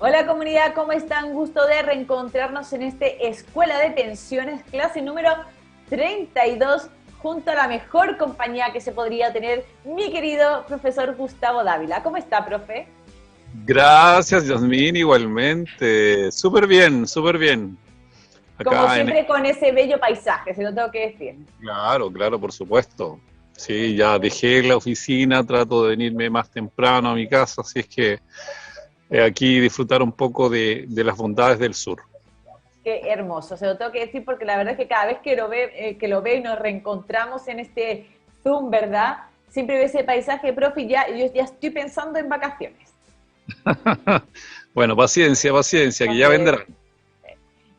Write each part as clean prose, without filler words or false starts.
Hola comunidad, ¿cómo están? Gusto de reencontrarnos en este Escuela de Pensiones, clase número 32, junto a la mejor compañía que se podría tener, mi querido profesor Gustavo Dávila. ¿Cómo está, profe? Gracias, Yasmín, igualmente. Súper bien, súper bien. Como Acá en... siempre con ese bello paisaje, se lo tengo que decir. Claro, claro, por supuesto. Sí, ya dejé la oficina, trato de venirme más temprano a mi casa, así es que aquí disfrutar un poco de las bondades del sur. Qué hermoso, se lo tengo que decir porque la verdad es que cada vez que lo veo y nos reencontramos en este Zoom, ¿verdad? Siempre veo ese paisaje, profe, y yo ya estoy pensando en vacaciones. Bueno, paciencia, paciencia, que ya Entonces,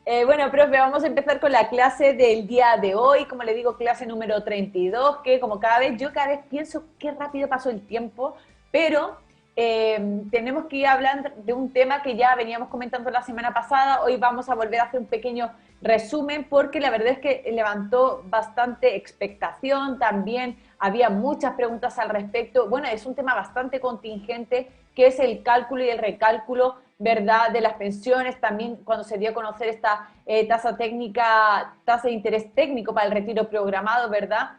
vendrán. bueno, profe, vamos a empezar con la clase del día de hoy, como le digo, clase número 32, que como yo cada vez pienso qué rápido pasó el tiempo, pero tenemos que ir hablando de un tema que ya veníamos comentando la semana pasada. Hoy vamos a volver a hacer un pequeño resumen porque la verdad es que levantó bastante expectación, también había muchas preguntas al respecto. Bueno, es un tema bastante contingente, que es el cálculo y el recálculo, ¿verdad?, de las pensiones. También cuando se dio a conocer esta tasa técnica, tasa de interés técnico para el retiro programado, ¿verdad?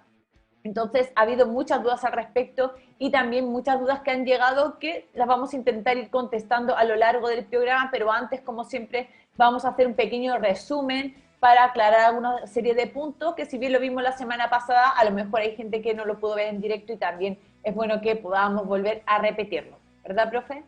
Entonces ha habido muchas dudas al respecto y también muchas dudas que han llegado que las vamos a intentar ir contestando a lo largo del programa, pero antes, como siempre, vamos a hacer un pequeño resumen para aclarar una serie de puntos que, si bien lo vimos la semana pasada, a lo mejor hay gente que no lo pudo ver en directo y también es bueno que podamos volver a repetirlo. ¿Verdad, profe?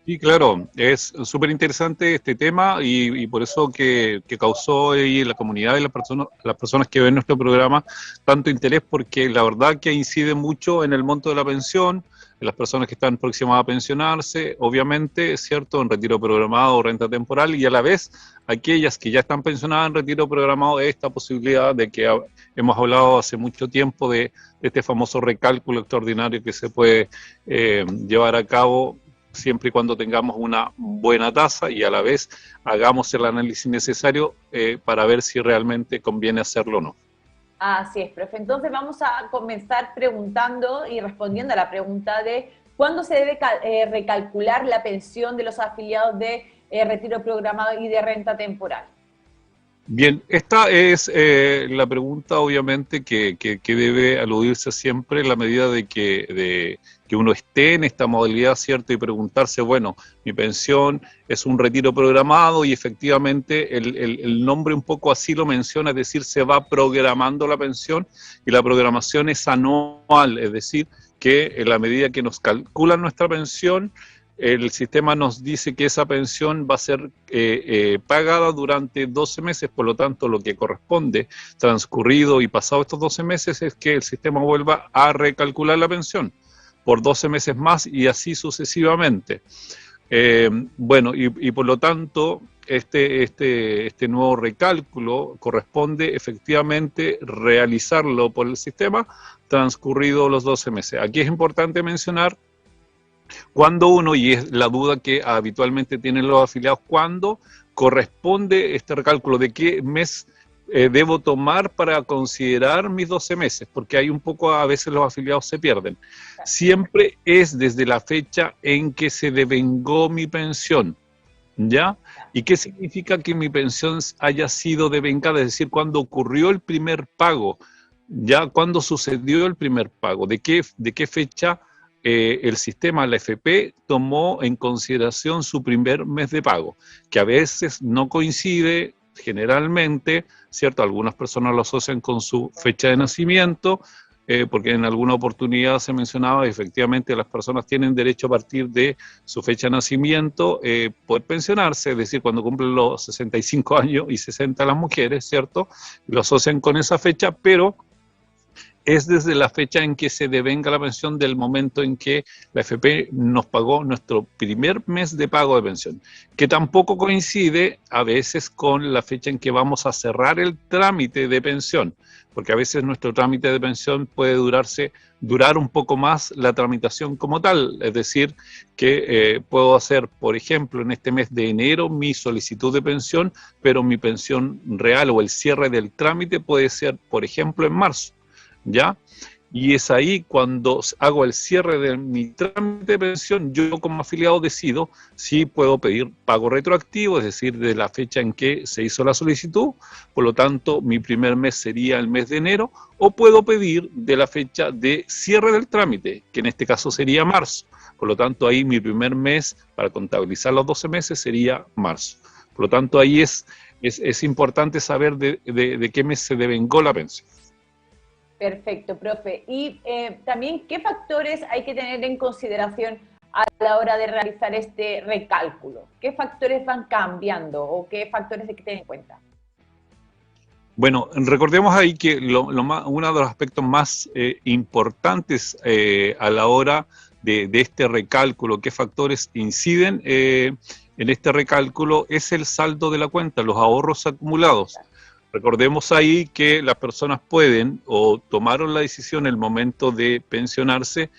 Sí, claro, es súper interesante este tema y por eso que causó ahí en la comunidad y las personas que ven nuestro programa tanto interés, porque la verdad que incide mucho en el monto de la pensión, en las personas que están próximas a pensionarse, obviamente, es cierto, en retiro programado o renta temporal, y a la vez aquellas que ya están pensionadas en retiro programado, esta posibilidad de que hemos hablado hace mucho tiempo de este famoso recálculo extraordinario que se puede llevar a cabo siempre y cuando tengamos una buena tasa y a la vez hagamos el análisis necesario para ver si realmente conviene hacerlo o no. Así es, profe. Entonces vamos a comenzar preguntando y respondiendo a la pregunta de cuándo se debe recalcular la pensión de los afiliados de retiro programado y de renta temporal. Bien, esta es la pregunta obviamente que debe aludirse siempre en la medida de que uno esté en esta modalidad, ¿cierto? Y preguntarse, bueno, mi pensión es un retiro programado y efectivamente el nombre un poco así lo menciona, es decir, se va programando la pensión y la programación es anual, es decir, que en la medida que nos calculan nuestra pensión, el sistema nos dice que esa pensión va a ser pagada durante 12 meses, por lo tanto lo que corresponde transcurrido y pasado estos 12 meses es que el sistema vuelva a recalcular la pensión por 12 meses más y así sucesivamente. Bueno, y por lo tanto este nuevo recálculo corresponde efectivamente realizarlo por el sistema transcurrido los 12 meses. Aquí es importante mencionar cuando uno, y es la duda que habitualmente tienen los afiliados, cuándo corresponde este recálculo, de qué mes debo tomar para considerar mis 12 meses, porque hay un poco, a veces los afiliados se pierden. Siempre es desde la fecha en que se devengó mi pensión, ¿ya? ¿Y qué significa que mi pensión haya sido devengada? Es decir, cuando ocurrió el primer pago, ¿ya? ¿Cuándo sucedió el primer pago? ¿De qué fecha el sistema, la FP, tomó en consideración su primer mes de pago? Que a veces no coincide, generalmente, ¿cierto? Algunas personas lo asocian con su fecha de nacimiento, porque en alguna oportunidad se mencionaba, efectivamente, las personas tienen derecho a partir de su fecha de nacimiento, poder pensionarse, es decir, cuando cumplen los 65 años y 60 las mujeres, ¿cierto? Lo asocian con esa fecha, pero es desde la fecha en que se devenga la pensión del momento en que la FP nos pagó nuestro primer mes de pago de pensión, que tampoco coincide a veces con la fecha en que vamos a cerrar el trámite de pensión, porque a veces nuestro trámite de pensión puede durar un poco más la tramitación como tal, es decir, que puedo hacer, por ejemplo, en este mes de enero mi solicitud de pensión, pero mi pensión real o el cierre del trámite puede ser, por ejemplo, en marzo. ¿Ya? y es ahí cuando hago el cierre de mi trámite de pensión, yo como afiliado decido si puedo pedir pago retroactivo, es decir, de la fecha en que se hizo la solicitud, por lo tanto mi primer mes sería el mes de enero, o puedo pedir de la fecha de cierre del trámite, que en este caso sería marzo. Por lo tanto, ahí mi primer mes, para contabilizar los 12 meses, sería marzo. Por lo tanto, ahí es importante saber de qué mes se devengó la pensión. Perfecto, profe. Y también, ¿qué factores hay que tener en consideración a la hora de realizar este recálculo? ¿Qué factores van cambiando o qué factores hay que tener en cuenta? Bueno, recordemos ahí que uno de los aspectos más importantes a la hora de este recálculo, qué factores inciden en este recálculo, es el saldo de la cuenta, los ahorros acumulados. Recordemos ahí que las personas pueden o tomaron la decisión en el momento de pensionarse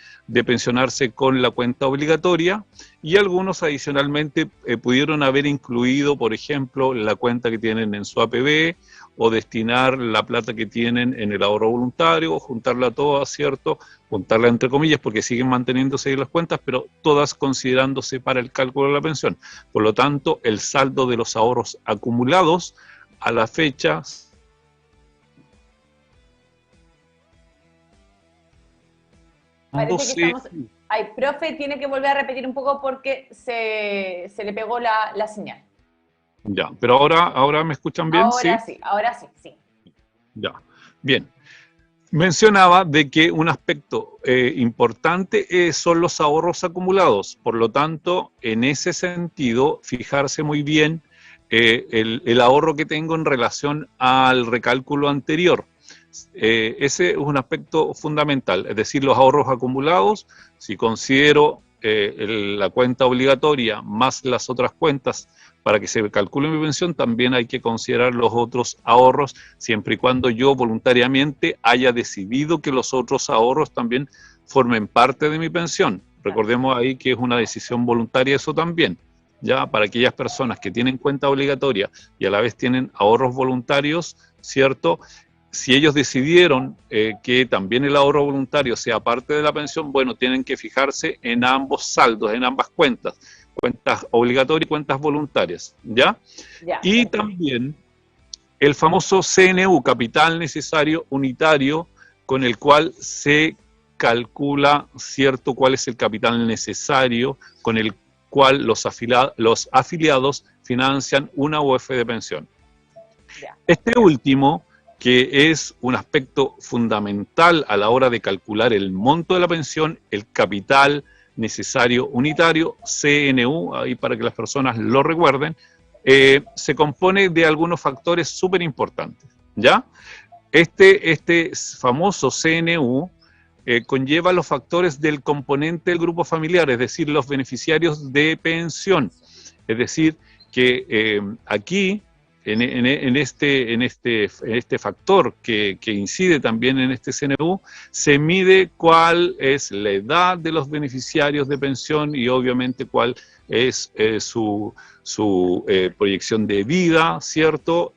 con la cuenta obligatoria, y algunos adicionalmente pudieron haber incluido, por ejemplo, la cuenta que tienen en su APB, o destinar la plata que tienen en el ahorro voluntario, o juntarla toda, ¿cierto? Juntarla entre comillas, porque siguen manteniéndose ahí las cuentas, pero todas considerándose para el cálculo de la pensión. Por lo tanto, el saldo de los ahorros acumulados a la fecha parece que estamos... Ay, profe, tiene que volver a repetir un poco porque se le pegó la señal. Ya, pero ahora me escuchan bien, ¿sí? Ahora sí. Ya, bien. Mencionaba de que un aspecto importante son los ahorros acumulados. Por lo tanto, en ese sentido, fijarse muy bien el ahorro que tengo en relación al recálculo anterior. Ese es un aspecto fundamental, es decir, los ahorros acumulados. Si considero la cuenta obligatoria más las otras cuentas para que se calcule mi pensión, también hay que considerar los otros ahorros, siempre y cuando yo voluntariamente haya decidido que los otros ahorros también formen parte de mi pensión. Recordemos ahí que es una decisión voluntaria eso también. Ya para aquellas personas que tienen cuenta obligatoria y a la vez tienen ahorros voluntarios, ¿cierto? Si ellos decidieron que también el ahorro voluntario sea parte de la pensión, bueno, tienen que fijarse en ambos saldos, en ambas cuentas obligatorias y cuentas voluntarias, ¿ya? Y también el famoso CNU, capital necesario unitario, con el cual se calcula, ¿cierto?, cuál es el capital necesario con el cual los afiliados financian una UF de pensión. Este último, que es un aspecto fundamental a la hora de calcular el monto de la pensión, el capital necesario unitario, CNU, ahí para que las personas lo recuerden, se compone de algunos factores súper importantes, ¿ya? Este famoso CNU conlleva los factores del componente del grupo familiar, es decir, los beneficiarios de pensión. Es decir, que aquí, en este factor que incide también en este CNU, se mide cuál es la edad de los beneficiarios de pensión y obviamente cuál es su proyección de vida, ¿cierto?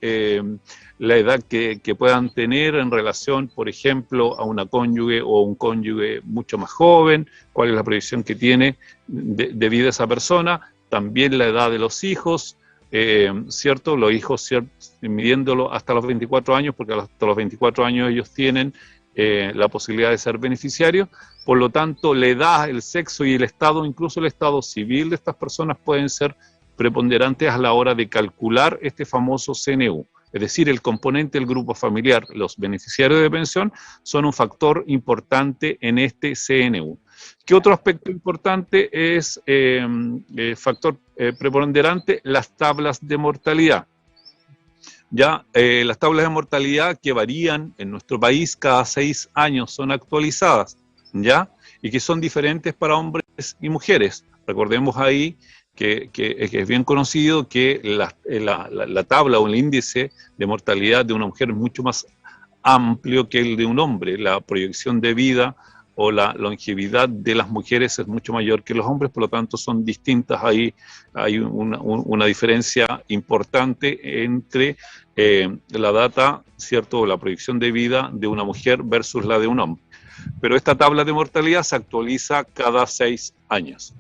La edad que puedan tener en relación, por ejemplo, a una cónyuge o un cónyuge mucho más joven, cuál es la proyección que tiene de vida esa persona, también la edad de los hijos, ¿cierto? Los hijos, ¿cierto?, midiéndolo hasta los 24 años, porque hasta los 24 años ellos tienen la posibilidad de ser beneficiarios. Por lo tanto, la edad, el sexo y el estado, incluso el estado civil de estas personas pueden ser preponderantes a la hora de calcular este famoso CNU. Es decir, el componente del grupo familiar, los beneficiarios de pensión, son un factor importante en este CNU. ¿Qué otro aspecto importante es factor preponderante? Las tablas de mortalidad. Ya, las tablas de mortalidad que varían en nuestro país cada 6 años son actualizadas, ¿ya? Y que son diferentes para hombres y mujeres. Recordemos ahí que es bien conocido que la tabla o el índice de mortalidad de una mujer es mucho más amplio que el de un hombre. La proyección de vida o la longevidad de las mujeres es mucho mayor que los hombres, por lo tanto son distintas. Ahí hay una diferencia importante entre la data, ¿cierto?, la proyección de vida de una mujer versus la de un hombre. pero esta tabla de mortalidad se actualiza cada 6 años.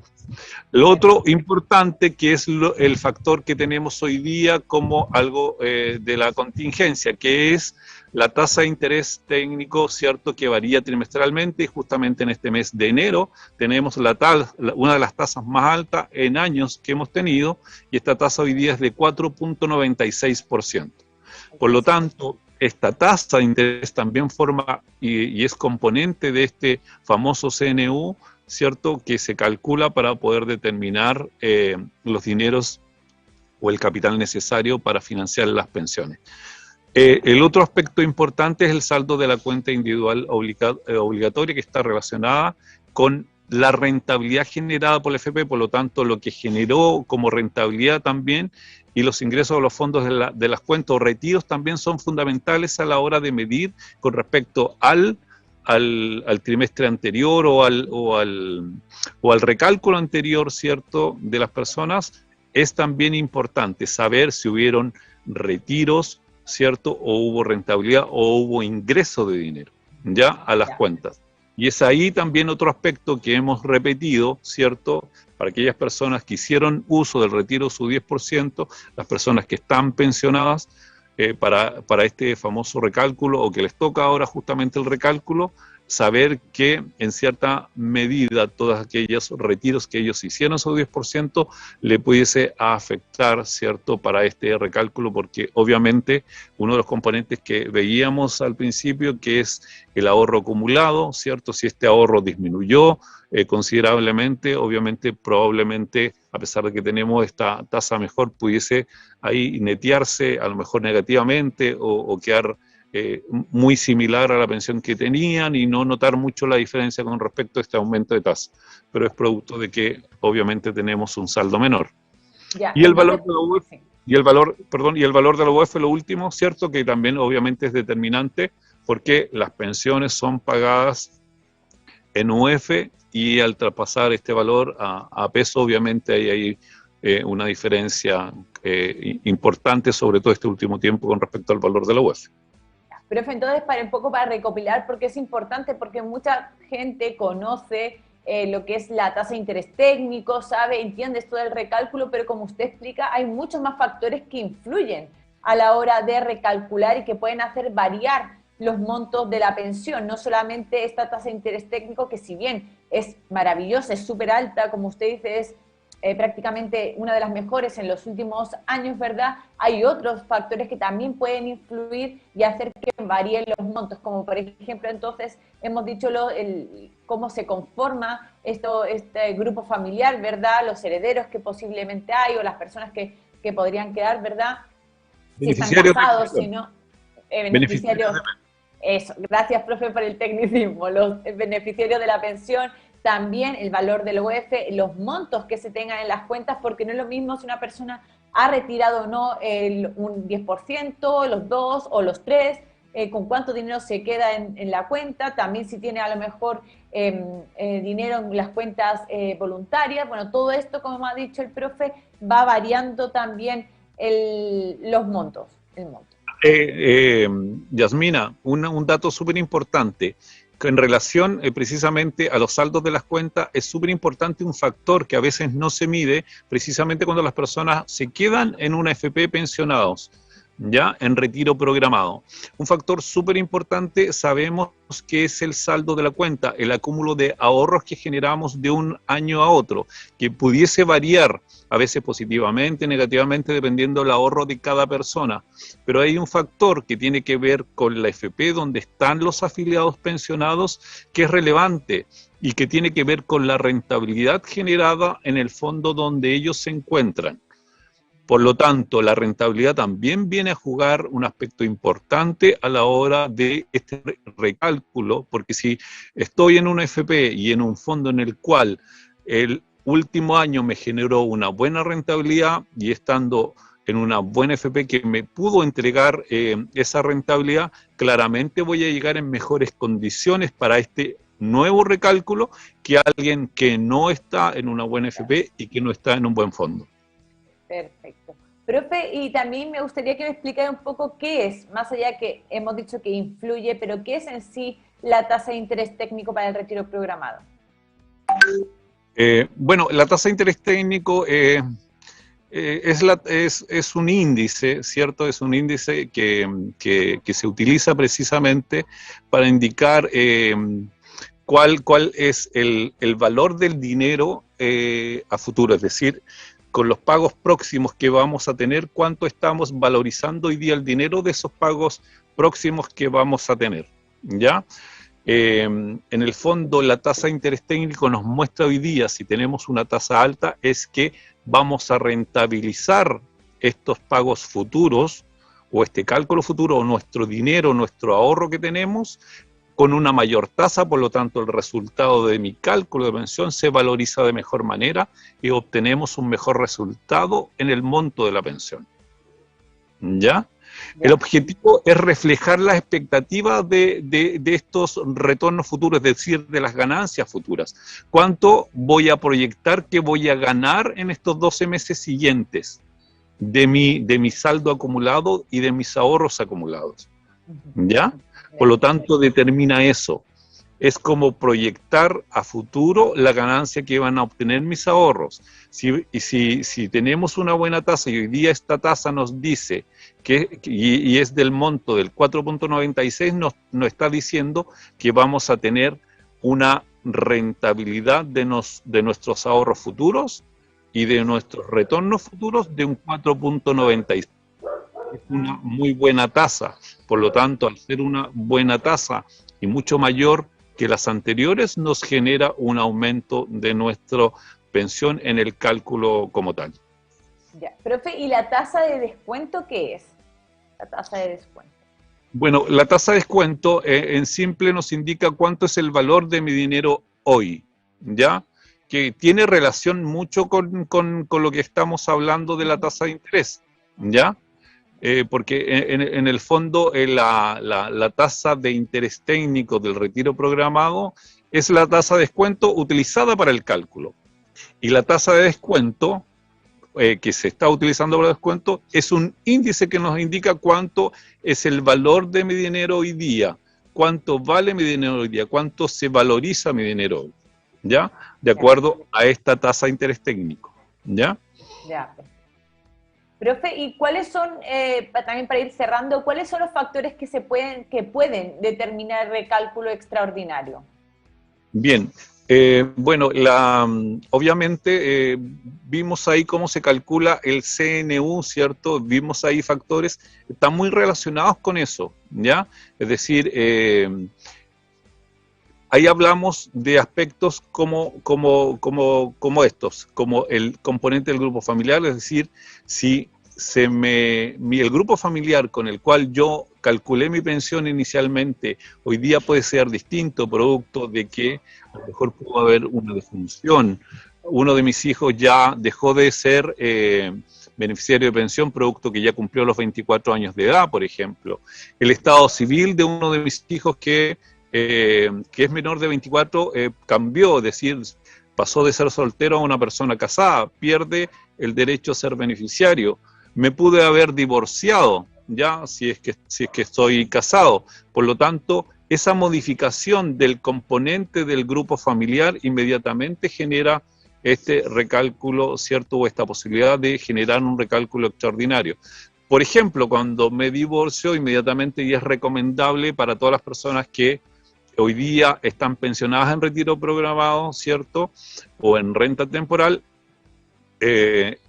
Lo otro importante, que es el factor que tenemos hoy día como algo de la contingencia, que es la tasa de interés técnico, ¿cierto?, que varía trimestralmente, y justamente en este mes de enero tenemos una de las tasas más altas en años que hemos tenido, y esta tasa hoy día es de 4.96%. Por lo tanto, esta tasa de interés también forma y es componente de este famoso CNU, ¿cierto?, que se calcula para poder determinar los dineros o el capital necesario para financiar las pensiones. El otro aspecto importante es el saldo de la cuenta individual obligatoria, que está relacionada con la rentabilidad generada por la FP, por lo tanto, lo que generó como rentabilidad también, y los ingresos a los fondos de las cuentas o retiros también son fundamentales a la hora de medir con respecto al trimestre anterior o al recálculo anterior, ¿cierto?, de las personas. Es también importante saber si hubieron retiros, ¿cierto?, o hubo rentabilidad o hubo ingreso de dinero, ya, a las cuentas. Y es ahí también otro aspecto que hemos repetido, ¿cierto?, para aquellas personas que hicieron uso del retiro su 10%, las personas que están pensionadas, para este famoso recálculo, o que les toca ahora justamente el recálculo, saber que en cierta medida todos aquellos retiros que ellos hicieron su 10% le pudiese afectar, ¿cierto?, para este recálculo, porque obviamente uno de los componentes que veíamos al principio, que es el ahorro acumulado, ¿cierto?, si este ahorro disminuyó considerablemente, obviamente, probablemente, a pesar de que tenemos esta tasa mejor, pudiese ahí netearse a lo mejor negativamente o quedar muy similar a la pensión que tenían y no notar mucho la diferencia con respecto a este aumento de tasa. Pero es producto de que obviamente tenemos un saldo menor. Ya, y el entonces, valor de la UEF, y el valor de la UEF, lo último, ¿cierto?, que también obviamente es determinante, porque las pensiones son pagadas en UEF, y al traspasar este valor a peso, obviamente hay una diferencia importante, sobre todo este último tiempo, con respecto al valor de la UEF. Profe, entonces, para un poco para recopilar, porque es importante, porque mucha gente conoce lo que es la tasa de interés técnico, sabe, entiende esto del recálculo, pero como usted explica, hay muchos más factores que influyen a la hora de recalcular y que pueden hacer variar los montos de la pensión, no solamente esta tasa de interés técnico, que si bien es maravillosa, es súper alta, como usted dice, es prácticamente una de las mejores en los últimos años, ¿verdad? Hay otros factores que también pueden influir y hacer que varíen los montos, como por ejemplo, entonces, hemos dicho cómo se conforma este grupo familiar, ¿verdad? Los herederos que posiblemente hay, o las personas que podrían quedar, ¿verdad? Si están casados, si no, beneficiarios. Eso, gracias, profe, por el tecnicismo. Los beneficiarios de la pensión, también el valor del UEF, los montos que se tengan en las cuentas, porque no es lo mismo si una persona ha retirado o no un 10%, los 2 o los 3, con cuánto dinero se queda en la cuenta, también si tiene a lo mejor dinero en las cuentas voluntarias. Bueno, todo esto, como ha dicho el profe, va variando también los montos, el monto. Yasmina, un dato súper importante. En relación precisamente a los saldos de las cuentas, es súper importante un factor que a veces no se mide, precisamente cuando las personas se quedan en una FP pensionados, ya en retiro programado. Un factor súper importante, sabemos que es el saldo de la cuenta, el acúmulo de ahorros que generamos de un año a otro, que pudiese variar a veces positivamente, negativamente, dependiendo del ahorro de cada persona. Pero hay un factor que tiene que ver con la FP donde están los afiliados pensionados, que es relevante y que tiene que ver con la rentabilidad generada en el fondo donde ellos se encuentran. Por lo tanto, la rentabilidad también viene a jugar un aspecto importante a la hora de este recálculo, porque si estoy en una FP y en un fondo en el cual el último año me generó una buena rentabilidad, y estando en una buena FP que me pudo entregar esa rentabilidad, claramente voy a llegar en mejores condiciones para este nuevo recálculo que alguien que no está en una buena FP y que no está en un buen fondo. Perfecto. Profe, y también me gustaría que me explicara un poco qué es, más allá que hemos dicho que influye, pero qué es en sí la tasa de interés técnico para el retiro programado? Bueno, la tasa de interés técnico es un índice, ¿cierto? Es un índice que se utiliza precisamente para indicar cuál es el valor del dinero a futuro, es decir, con los pagos próximos que vamos a tener, cuánto estamos valorizando hoy día el dinero de esos pagos próximos que vamos a tener, ¿ya? En el fondo, la tasa de interés técnico nos muestra hoy día, si tenemos una tasa alta, es que vamos a rentabilizar estos pagos futuros, o este cálculo futuro, o nuestro dinero, nuestro ahorro que tenemos, con una mayor tasa, por lo tanto el resultado de mi cálculo de pensión se valoriza de mejor manera y obtenemos un mejor resultado en el monto de la pensión. ¿Ya? El objetivo es reflejar las expectativas de estos retornos futuros, es decir, de las ganancias futuras. ¿Cuánto voy a proyectar que voy a ganar en estos 12 meses siguientes de mi saldo acumulado y de mis ahorros acumulados? ¿Ya? Por lo tanto, determina eso. Es como proyectar a futuro la ganancia que van a obtener mis ahorros. Si tenemos una buena tasa y hoy día esta tasa nos dice y es del monto del 4.96, nos está diciendo que vamos a tener una rentabilidad de nuestros ahorros futuros y de nuestros retornos futuros de un 4.96. Es una muy buena tasa. Por lo tanto, al ser una buena tasa y mucho mayor que las anteriores, nos genera un aumento de nuestra pensión en el cálculo como tal. Ya, profe, ¿y la tasa de descuento qué es? La tasa de descuento. Bueno, la tasa de descuento en simple nos indica cuánto es el valor de mi dinero hoy, ¿ya? Que tiene relación mucho con lo que estamos hablando de la tasa de interés, ¿ya? Porque en el fondo la tasa de interés técnico del retiro programado es la tasa de descuento utilizada para el cálculo. Y la tasa de descuento que se está utilizando para el descuento es un índice que nos indica cuánto es el valor de mi dinero hoy día, cuánto vale mi dinero hoy día, cuánto se valoriza mi dinero hoy, ¿ya? De acuerdo a esta tasa de interés técnico, ¿ya? Ya. Profe, ¿y cuáles son, también para ir cerrando, cuáles son los factores que pueden determinar el recálculo extraordinario? Bien, bueno, obviamente vimos ahí cómo se calcula el CNU, ¿cierto? Vimos ahí factores, están muy relacionados con eso, ¿ya? Es decir, ahí hablamos de aspectos como estos, como el componente del grupo familiar, es decir, si el grupo familiar con el cual yo calculé mi pensión inicialmente, hoy día puede ser distinto, producto de que a lo mejor pudo haber una defunción. Uno de mis hijos ya dejó de ser beneficiario de pensión, producto que ya cumplió los 24 años de edad, por ejemplo. El estado civil de uno de mis hijos que es menor de 24, cambió, es decir, pasó de ser soltero a una persona casada, pierde el derecho a ser beneficiario. Me pude haber divorciado, ya, si es que estoy casado. Por lo tanto, esa modificación del componente del grupo familiar inmediatamente genera este recálculo, ¿cierto? O esta posibilidad de generar un recálculo extraordinario. Por ejemplo, cuando me divorcio, inmediatamente, y es recomendable para todas las personas que hoy día están pensionadas en retiro programado, ¿cierto? O en renta temporal,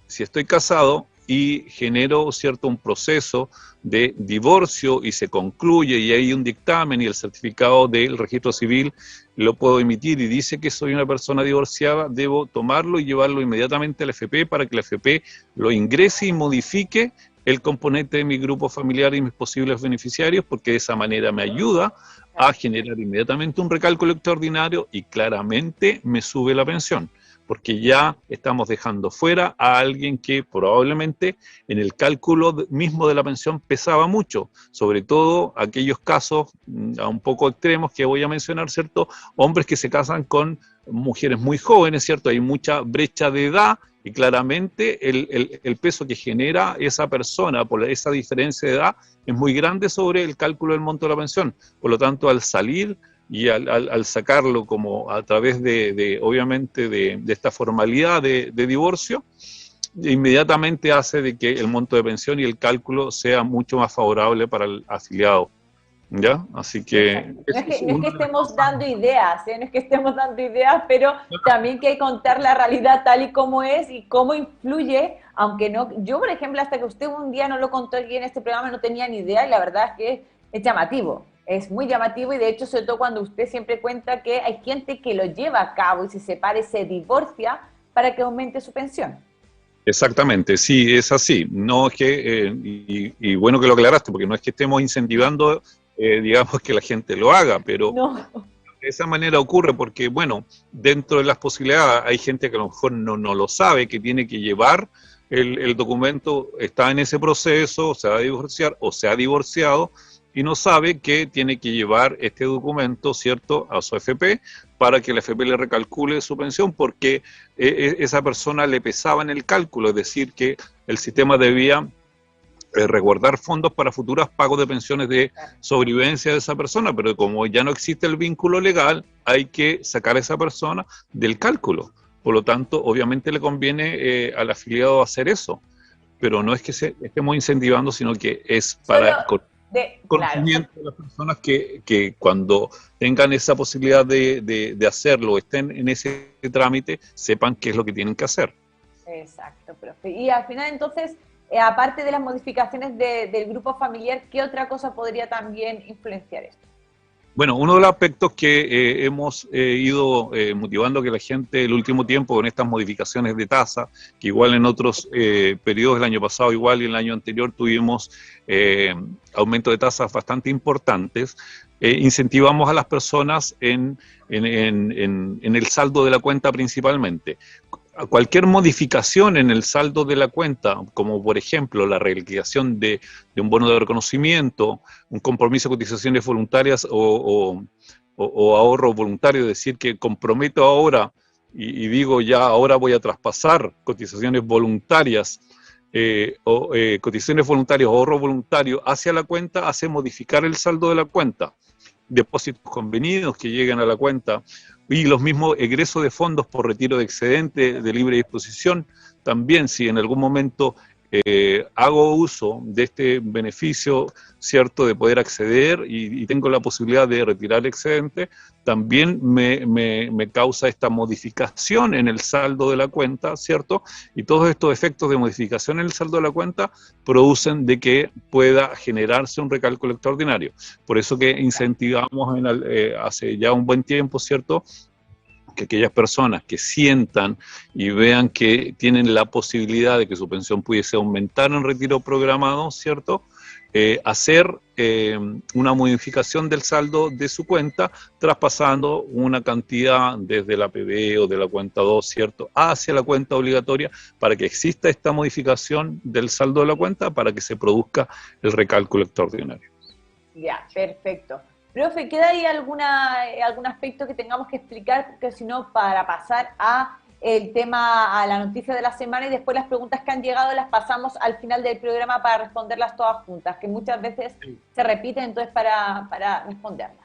si estoy casado y genero, ¿cierto?, un proceso de divorcio y se concluye y hay un dictamen y el certificado del registro civil lo puedo emitir y dice que soy una persona divorciada, debo tomarlo y llevarlo inmediatamente a la AFP para que la AFP lo ingrese y modifique el componente de mi grupo familiar y mis posibles beneficiarios, porque de esa manera me ayuda a generar inmediatamente un recálculo extraordinario y claramente me sube la pensión, porque ya estamos dejando fuera a alguien que probablemente en el cálculo mismo de la pensión pesaba mucho, sobre todo aquellos casos un poco extremos que voy a mencionar, ¿cierto? Hombres que se casan con mujeres muy jóvenes, ¿cierto? Hay mucha brecha de edad y claramente el peso que genera esa persona por esa diferencia de edad es muy grande sobre el cálculo del monto de la pensión. Por lo tanto, al salir y al sacarlo como a través obviamente, de esta formalidad de divorcio, inmediatamente hace de que el monto de pensión y el cálculo sea mucho más favorable para el afiliado. ¿Ya? Así que... No es que, no es que estemos dando ideas, ¿eh? No es que estemos dando ideas, pero también que hay que contar la realidad tal y como es y cómo influye, aunque no... Yo, por ejemplo, hasta que usted un día no lo contó aquí en este programa, no tenía ni idea y la verdad es que es llamativo. Es muy llamativo y de hecho, sobre todo cuando usted siempre cuenta que hay gente que lo lleva a cabo y se separa y se divorcia para que aumente su pensión. Exactamente, sí, es así. No es que, y bueno que lo aclaraste, porque no es que estemos incentivando, digamos, que la gente lo haga, pero No. de esa manera ocurre porque, bueno, dentro de las posibilidades hay gente que a lo mejor no lo sabe, que tiene que llevar el documento, está en ese proceso, se va a divorciar o se ha divorciado y no sabe que tiene que llevar este documento, ¿cierto?, a su FP para que la FP le recalcule su pensión porque esa persona le pesaba en el cálculo, es decir, que el sistema debía resguardar fondos para futuros pagos de pensiones de sobrevivencia de esa persona, pero como ya no existe el vínculo legal, hay que sacar a esa persona del cálculo. Por lo tanto, obviamente le conviene al afiliado hacer eso, pero no es que estemos incentivando, sino que es para conocimiento de las personas que cuando tengan esa posibilidad de hacerlo, estén en ese trámite, sepan qué es lo que tienen que hacer. Exacto, profe. Y al final, entonces, aparte de las modificaciones del grupo familiar, ¿qué otra cosa podría también influenciar esto? Bueno, uno de los aspectos que hemos ido motivando a que la gente el último tiempo con estas modificaciones de tasa, que igual en otros periodos del año pasado, igual y el año anterior tuvimos aumento de tasas bastante importantes, incentivamos a las personas en el saldo de la cuenta principalmente. Cualquier modificación en el saldo de la cuenta, como por ejemplo la reliquidación de un bono de reconocimiento, un compromiso de cotizaciones voluntarias o ahorro voluntario, es decir, que comprometo ahora y digo ya ahora voy a traspasar cotizaciones voluntarias cotizaciones voluntarias o ahorro voluntario hacia la cuenta, hace modificar el saldo de la cuenta. Depósitos convenidos que llegan a la cuenta y los mismos egresos de fondos por retiro de excedente de libre disposición. También si en algún momento hago uso de este beneficio, ¿cierto?, de poder acceder y tengo la posibilidad de retirar excedente, también me causa esta modificación en el saldo de la cuenta, ¿cierto? Y todos estos efectos de modificación en el saldo de la cuenta producen de que pueda generarse un recálculo extraordinario. Por eso que incentivamos hace ya un buen tiempo, ¿cierto?, que aquellas personas que sientan y vean que tienen la posibilidad de que su pensión pudiese aumentar en retiro programado, ¿cierto?, hacer una modificación del saldo de su cuenta, traspasando una cantidad desde la PB o de la cuenta 2, ¿cierto?, hacia la cuenta obligatoria, para que exista esta modificación del saldo de la cuenta, para que se produzca el recálculo extraordinario. Ya, perfecto. Profe, ¿queda ahí algún aspecto que tengamos que explicar? Porque si no, para pasar a el tema, a la noticia de la semana y después las preguntas que han llegado las pasamos al final del programa para responderlas todas juntas, que muchas veces se repiten, entonces para responderlas.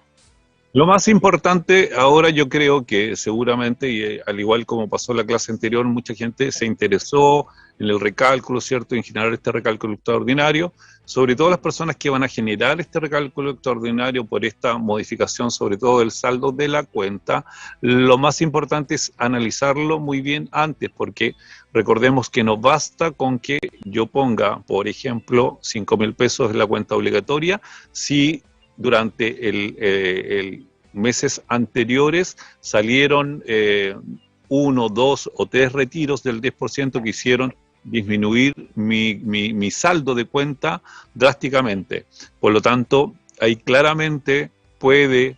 Lo más importante ahora yo creo que seguramente, y al igual como pasó en la clase anterior, mucha gente se interesó en el recálculo, ¿cierto?, en generar este recálculo extraordinario, sobre todo las personas que van a generar este recálculo extraordinario por esta modificación, sobre todo del saldo de la cuenta. Lo más importante es analizarlo muy bien antes, porque recordemos que no basta con que yo ponga, por ejemplo, 5.000 pesos en la cuenta obligatoria, si durante meses anteriores salieron 1, 2 o 3 retiros del 10% que hicieron disminuir mi saldo de cuenta drásticamente. Por lo tanto, ahí claramente puede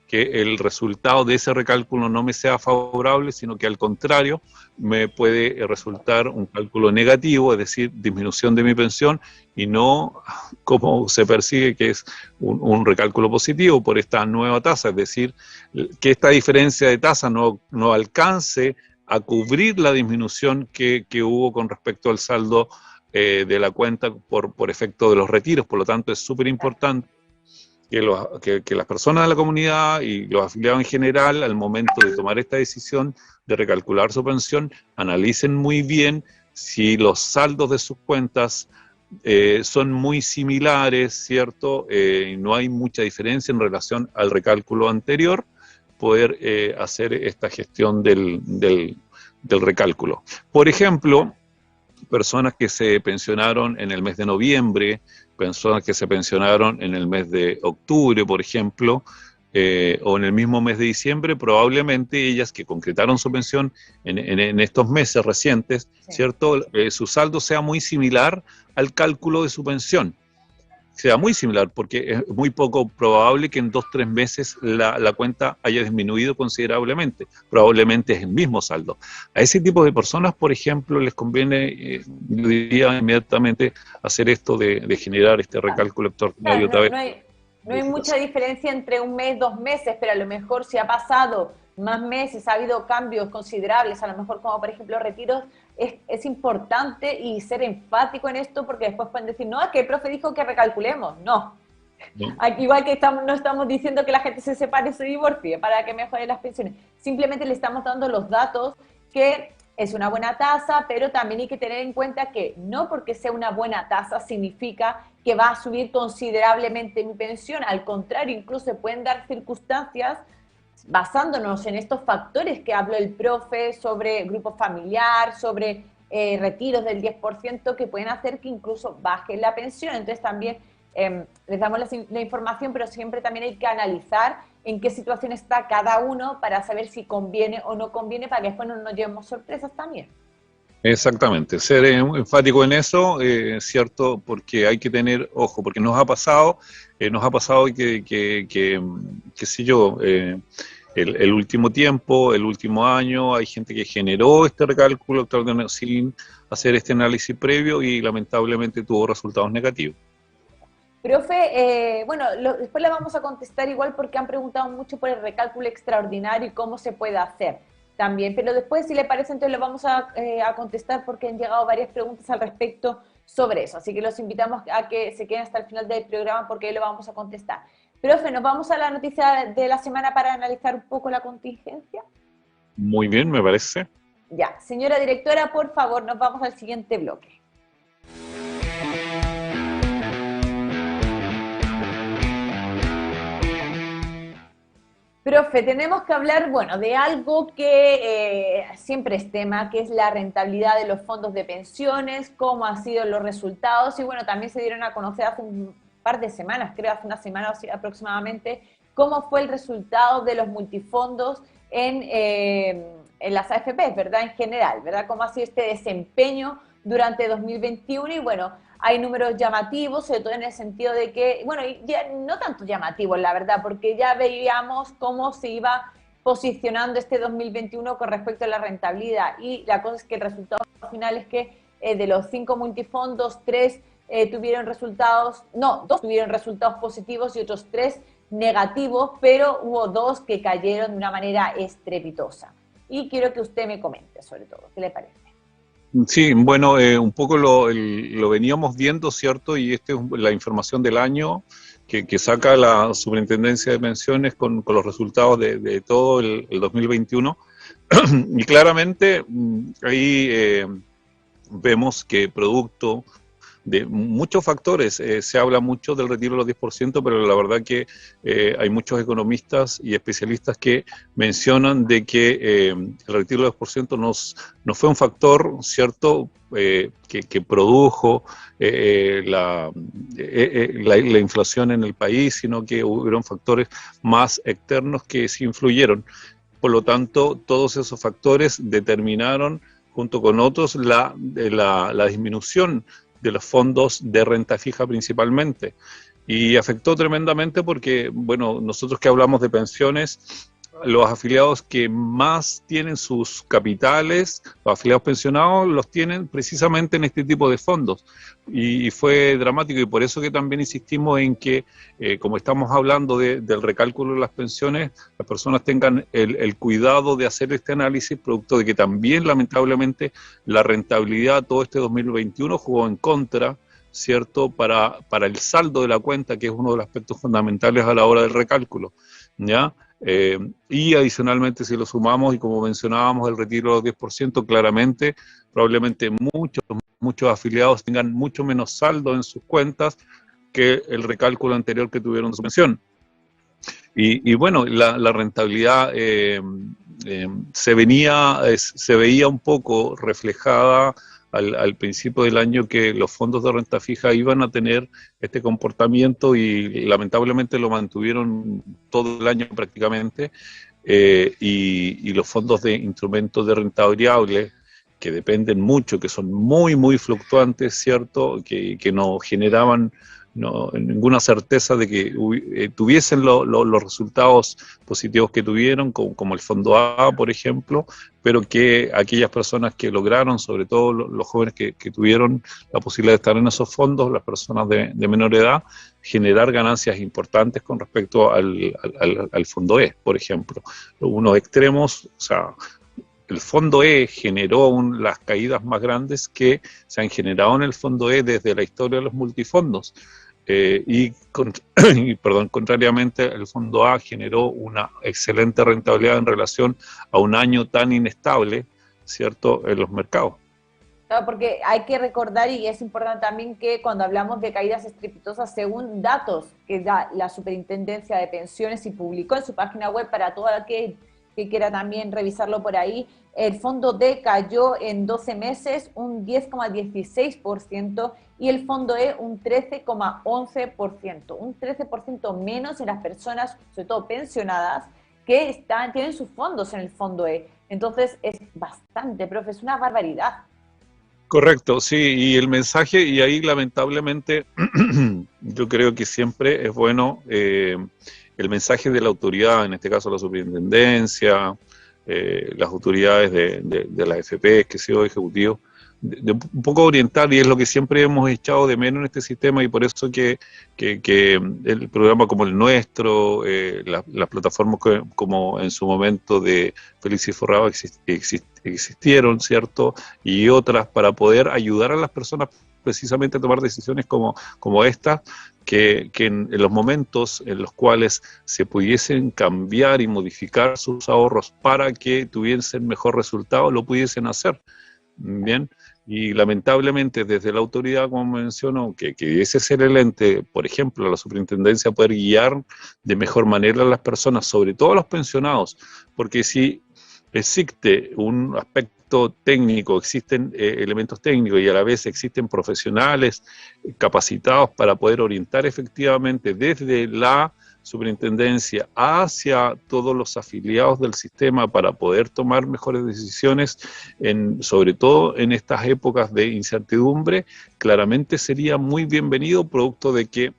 que el resultado de ese recálculo no me sea favorable, sino que al contrario me puede resultar un cálculo negativo, es decir, disminución de mi pensión, y no como se persigue que es un recálculo positivo por esta nueva tasa, es decir, que esta diferencia de tasa no alcance a cubrir la disminución que hubo con respecto al saldo de la cuenta por efecto de los retiros. Por lo tanto, es súper importante que las personas de la comunidad y los afiliados en general, al momento de tomar esta decisión de recalcular su pensión, analicen muy bien si los saldos de sus cuentas son muy similares, ¿cierto? No hay mucha diferencia en relación al recálculo anterior, poder hacer esta gestión del recálculo. Por ejemplo, personas que se pensionaron en el mes de noviembre, personas que se pensionaron en el mes de octubre, por ejemplo, o en el mismo mes de diciembre, probablemente ellas que concretaron su pensión en estos meses recientes, sí, ¿cierto? Su saldo sea muy similar al cálculo de su pensión. Sea muy similar, porque es muy poco probable que en 2 o 3 meses la cuenta haya disminuido considerablemente. Probablemente es el mismo saldo. A ese tipo de personas, por ejemplo, les conviene, yo diría inmediatamente, hacer esto de generar este recálculo extraordinario otra vez. No hay mucha diferencia entre un mes, 2 meses, pero a lo mejor si ha pasado más meses, ha habido cambios considerables, a lo mejor como por ejemplo retiros, es importante y ser enfático en esto porque después pueden decir, no, es que el profe dijo que recalculemos. No. Igual que no estamos diciendo que la gente se separe y se divorcie para que mejoren las pensiones. Simplemente le estamos dando los datos que es una buena tasa, pero también hay que tener en cuenta que no porque sea una buena tasa significa que va a subir considerablemente mi pensión. Al contrario, incluso se pueden dar circunstancias basándonos en estos factores que habló el profe sobre grupo familiar, sobre retiros del 10%, que pueden hacer que incluso baje la pensión. Entonces también les damos la información, pero siempre también hay que analizar en qué situación está cada uno para saber si conviene o no conviene, para que después no nos llevemos sorpresas también. Exactamente, ser enfático en eso, cierto, porque hay que tener ojo, porque nos ha pasado que qué sé yo, el último tiempo, el último año, hay gente que generó este recálculo extraordinario sin hacer este análisis previo y lamentablemente tuvo resultados negativos. Profe, bueno, después le vamos a contestar igual porque han preguntado mucho por el recálculo extraordinario y cómo se puede hacer también, pero después, si le parece, entonces le vamos a contestar porque han llegado varias preguntas al respecto sobre eso, así que los invitamos a que se queden hasta el final del programa porque ahí lo vamos a contestar. Profe, ¿nos vamos a la noticia de la semana para analizar un poco la contingencia? Muy bien, me parece. Ya, señora directora, por favor, nos vamos al siguiente bloque. Profe, tenemos que hablar, bueno, de algo que siempre es tema, que es la rentabilidad de los fondos de pensiones, cómo han sido los resultados, y bueno, también se dieron a conocer hace un par de semanas, creo hace una semana o así aproximadamente, cómo fue el resultado de los multifondos en las AFP, ¿verdad? En general, ¿verdad? Cómo ha sido este desempeño durante 2021 y bueno, hay números llamativos, sobre todo en el sentido de que, bueno, ya no tanto llamativos, la verdad, porque ya veíamos cómo se iba posicionando este 2021 con respecto a la rentabilidad. Y la cosa es que el resultado final es que de los 5 multifondos, 3 tuvieron resultados, no, 2 tuvieron resultados positivos y otros 3 negativos, pero hubo 2 que cayeron de una manera estrepitosa. Y quiero que usted me comente sobre todo, ¿qué le parece? Sí, bueno, un poco lo veníamos viendo, ¿cierto? Y esta es la información del año que saca la Superintendencia de Pensiones con los resultados de todo el 2021. Y claramente ahí vemos que producto de muchos factores, se habla mucho del retiro de los 10%, pero la verdad que hay muchos economistas y especialistas que mencionan de que el retiro del 10% no fue un factor, ¿cierto?, que produjo la inflación en el país, sino que hubieron factores más externos que sí influyeron. Por lo tanto, todos esos factores determinaron, junto con otros, la disminución de los fondos de renta fija principalmente. Y afectó tremendamente porque, bueno, nosotros que hablamos de pensiones, los afiliados que más tienen sus capitales, los afiliados pensionados, los tienen precisamente en este tipo de fondos. Y fue dramático y por eso que también insistimos en que, como estamos hablando del recálculo de las pensiones, las personas tengan el cuidado de hacer este análisis, producto de que también lamentablemente la rentabilidad todo este 2021 jugó en contra, ¿cierto? Para el saldo de la cuenta, que es uno de los aspectos fundamentales a la hora del recálculo, ¿ya? Y adicionalmente, si lo sumamos, y como mencionábamos, el retiro de los 10%, claramente, probablemente muchos afiliados tengan mucho menos saldo en sus cuentas que el recálculo anterior que tuvieron de su pensión. Y bueno, la rentabilidad se veía un poco reflejada al principio del año, que los fondos de renta fija iban a tener este comportamiento, y lamentablemente lo mantuvieron todo el año prácticamente, y los fondos de instrumentos de renta variable, que dependen mucho, que son muy fluctuantes, ¿cierto? Que no generaban ninguna certeza de que tuviesen los resultados positivos que tuvieron, como el Fondo A, por ejemplo, pero que aquellas personas que lograron, sobre todo los jóvenes que tuvieron la posibilidad de estar en esos fondos, las personas de menor edad, generar ganancias importantes con respecto al Fondo E, por ejemplo. Unos extremos, o sea, el Fondo E generó las caídas más grandes que se han generado en el Fondo E desde la historia de los multifondos. Contrariamente, el Fondo A generó una excelente rentabilidad en relación a un año tan inestable, ¿cierto?, en los mercados. Claro, porque hay que recordar, y es importante también, que cuando hablamos de caídas estrepitosas, según datos que da la Superintendencia de Pensiones y publicó en su página web para todo aquel que quiera también revisarlo por ahí, el Fondo D cayó en 12 meses un 10,16% y el Fondo E un 13,11%, un 13% menos en las personas, sobre todo pensionadas, que tienen sus fondos en el Fondo E. Entonces es bastante, profe, es una barbaridad. Correcto, sí, y el mensaje, y ahí lamentablemente yo creo que siempre es bueno el mensaje de la autoridad, en este caso la superintendencia, las autoridades de la FP, que sea ejecutivo, de un poco orientar, y es lo que siempre hemos echado de menos en este sistema, y por eso que el programa como el nuestro, las plataformas como en su momento de Félix y Forrado existieron, ¿cierto? Y otras, para poder ayudar a las personas precisamente a tomar decisiones como esta, que en los momentos en los cuales se pudiesen cambiar y modificar sus ahorros para que tuviesen mejor resultado, lo pudiesen hacer. Bien, y lamentablemente desde la autoridad, como menciono, que ese ser el ente, por ejemplo, la superintendencia, poder guiar de mejor manera a las personas, sobre todo a los pensionados, porque si existe un aspecto técnico, existen elementos técnicos, y a la vez existen profesionales capacitados para poder orientar efectivamente desde la superintendencia hacia todos los afiliados del sistema para poder tomar mejores decisiones, sobre todo en estas épocas de incertidumbre, claramente sería muy bienvenido, producto de que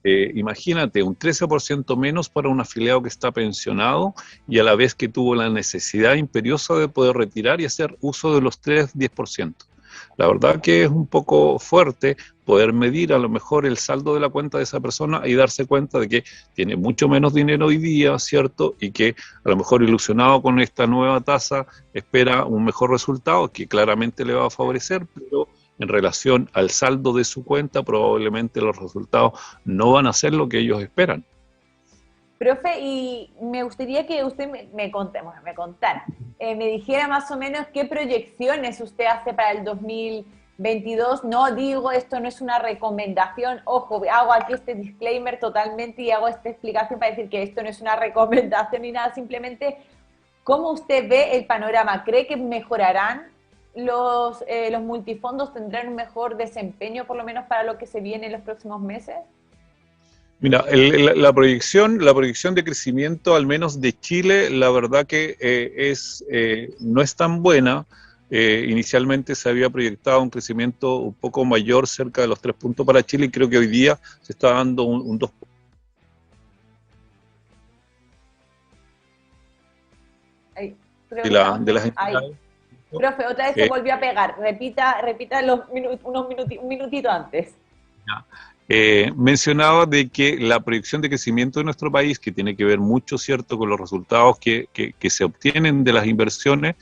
imagínate, un 13% menos para un afiliado que está pensionado y a la vez que tuvo la necesidad imperiosa de poder retirar y hacer uso de los 10%. La verdad que es un poco fuerte poder medir a lo mejor el saldo de la cuenta de esa persona y darse cuenta de que tiene mucho menos dinero hoy día, ¿cierto? Y que a lo mejor, ilusionado con esta nueva tasa, espera un mejor resultado que claramente le va a favorecer, pero en relación al saldo de su cuenta, probablemente los resultados no van a ser lo que ellos esperan. Profe, y me gustaría que usted me contara, me dijera más o menos qué proyecciones usted hace para el 2022. No digo, esto no es una recomendación, ojo, hago aquí este disclaimer totalmente y hago esta explicación para decir que esto no es una recomendación ni nada, simplemente cómo usted ve el panorama. ¿Cree que mejorarán los multifondos, tendrán un mejor desempeño por lo menos para lo que se viene en los próximos meses? Mira, la proyección de crecimiento, al menos de Chile, la verdad que no es tan buena. Inicialmente se había proyectado un crecimiento un poco mayor, cerca de los 3 puntos para Chile, y creo que hoy día se está dando un 2 puntos. De las entidades. Profe, otra vez se volvió a pegar. Repita un minutito antes. Ya. Mencionaba de que la proyección de crecimiento de nuestro país, que tiene que ver mucho, ¿cierto?, con los resultados que se obtienen de las inversiones,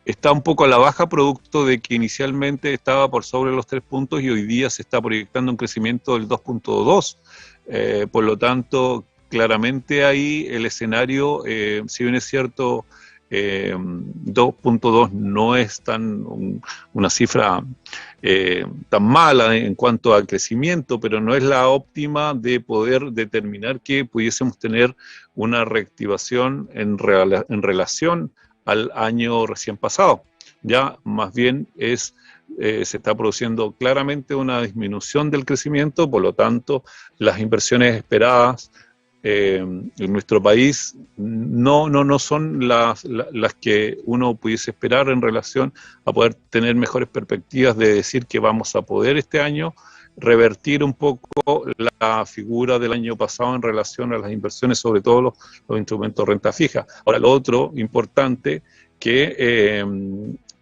está un poco a la baja, producto de que inicialmente estaba por sobre los 3 puntos y hoy día se está proyectando un crecimiento del 2.2. Por lo tanto, claramente ahí el escenario, si bien es cierto, 2.2 no es una cifra tan mala en cuanto al crecimiento, pero no es la óptima de poder determinar que pudiésemos tener una reactivación en relación al año recién pasado. Ya más bien se está produciendo claramente una disminución del crecimiento, por lo tanto las inversiones esperadas en nuestro país no son las que uno pudiese esperar en relación a poder tener mejores perspectivas de decir que vamos a poder este año revertir un poco la figura del año pasado en relación a las inversiones, sobre todo los instrumentos de renta fija. Ahora, lo otro importante, que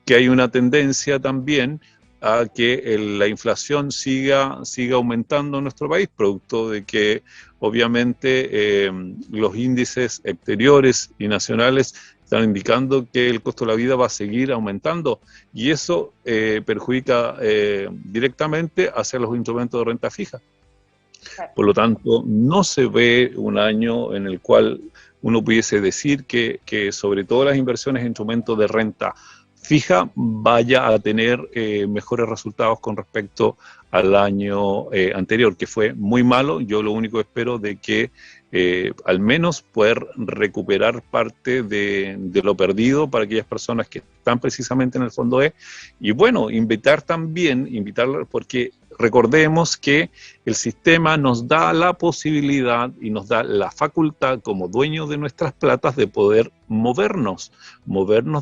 hay una tendencia también a que la inflación siga aumentando en nuestro país, producto de que obviamente los índices exteriores y nacionales están indicando que el costo de la vida va a seguir aumentando y eso perjudica directamente hacia los instrumentos de renta fija. Por lo tanto, no se ve un año en el cual uno pudiese decir que sobre todo las inversiones en instrumentos de renta fija vaya a tener mejores resultados con respecto al año anterior, que fue muy malo. Yo lo único que espero de que al menos poder recuperar parte de lo perdido para aquellas personas que están precisamente en el fondo E. Y bueno, invitarlas porque recordemos que el sistema nos da la posibilidad y nos da la facultad como dueños de nuestras platas de poder movernos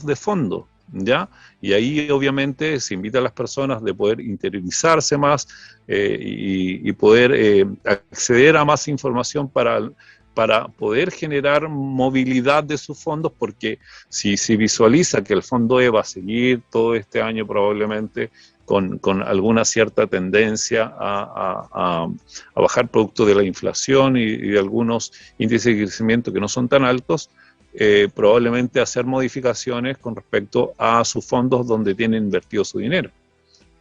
de fondo. ¿Ya? Y ahí obviamente se invita a las personas de poder interiorizarse más y poder acceder a más información para poder generar movilidad de sus fondos, porque si visualiza que el fondo E va a seguir todo este año probablemente con alguna cierta tendencia a bajar producto de la inflación y de algunos índices de crecimiento que no son tan altos, probablemente hacer modificaciones con respecto a sus fondos donde tienen invertido su dinero.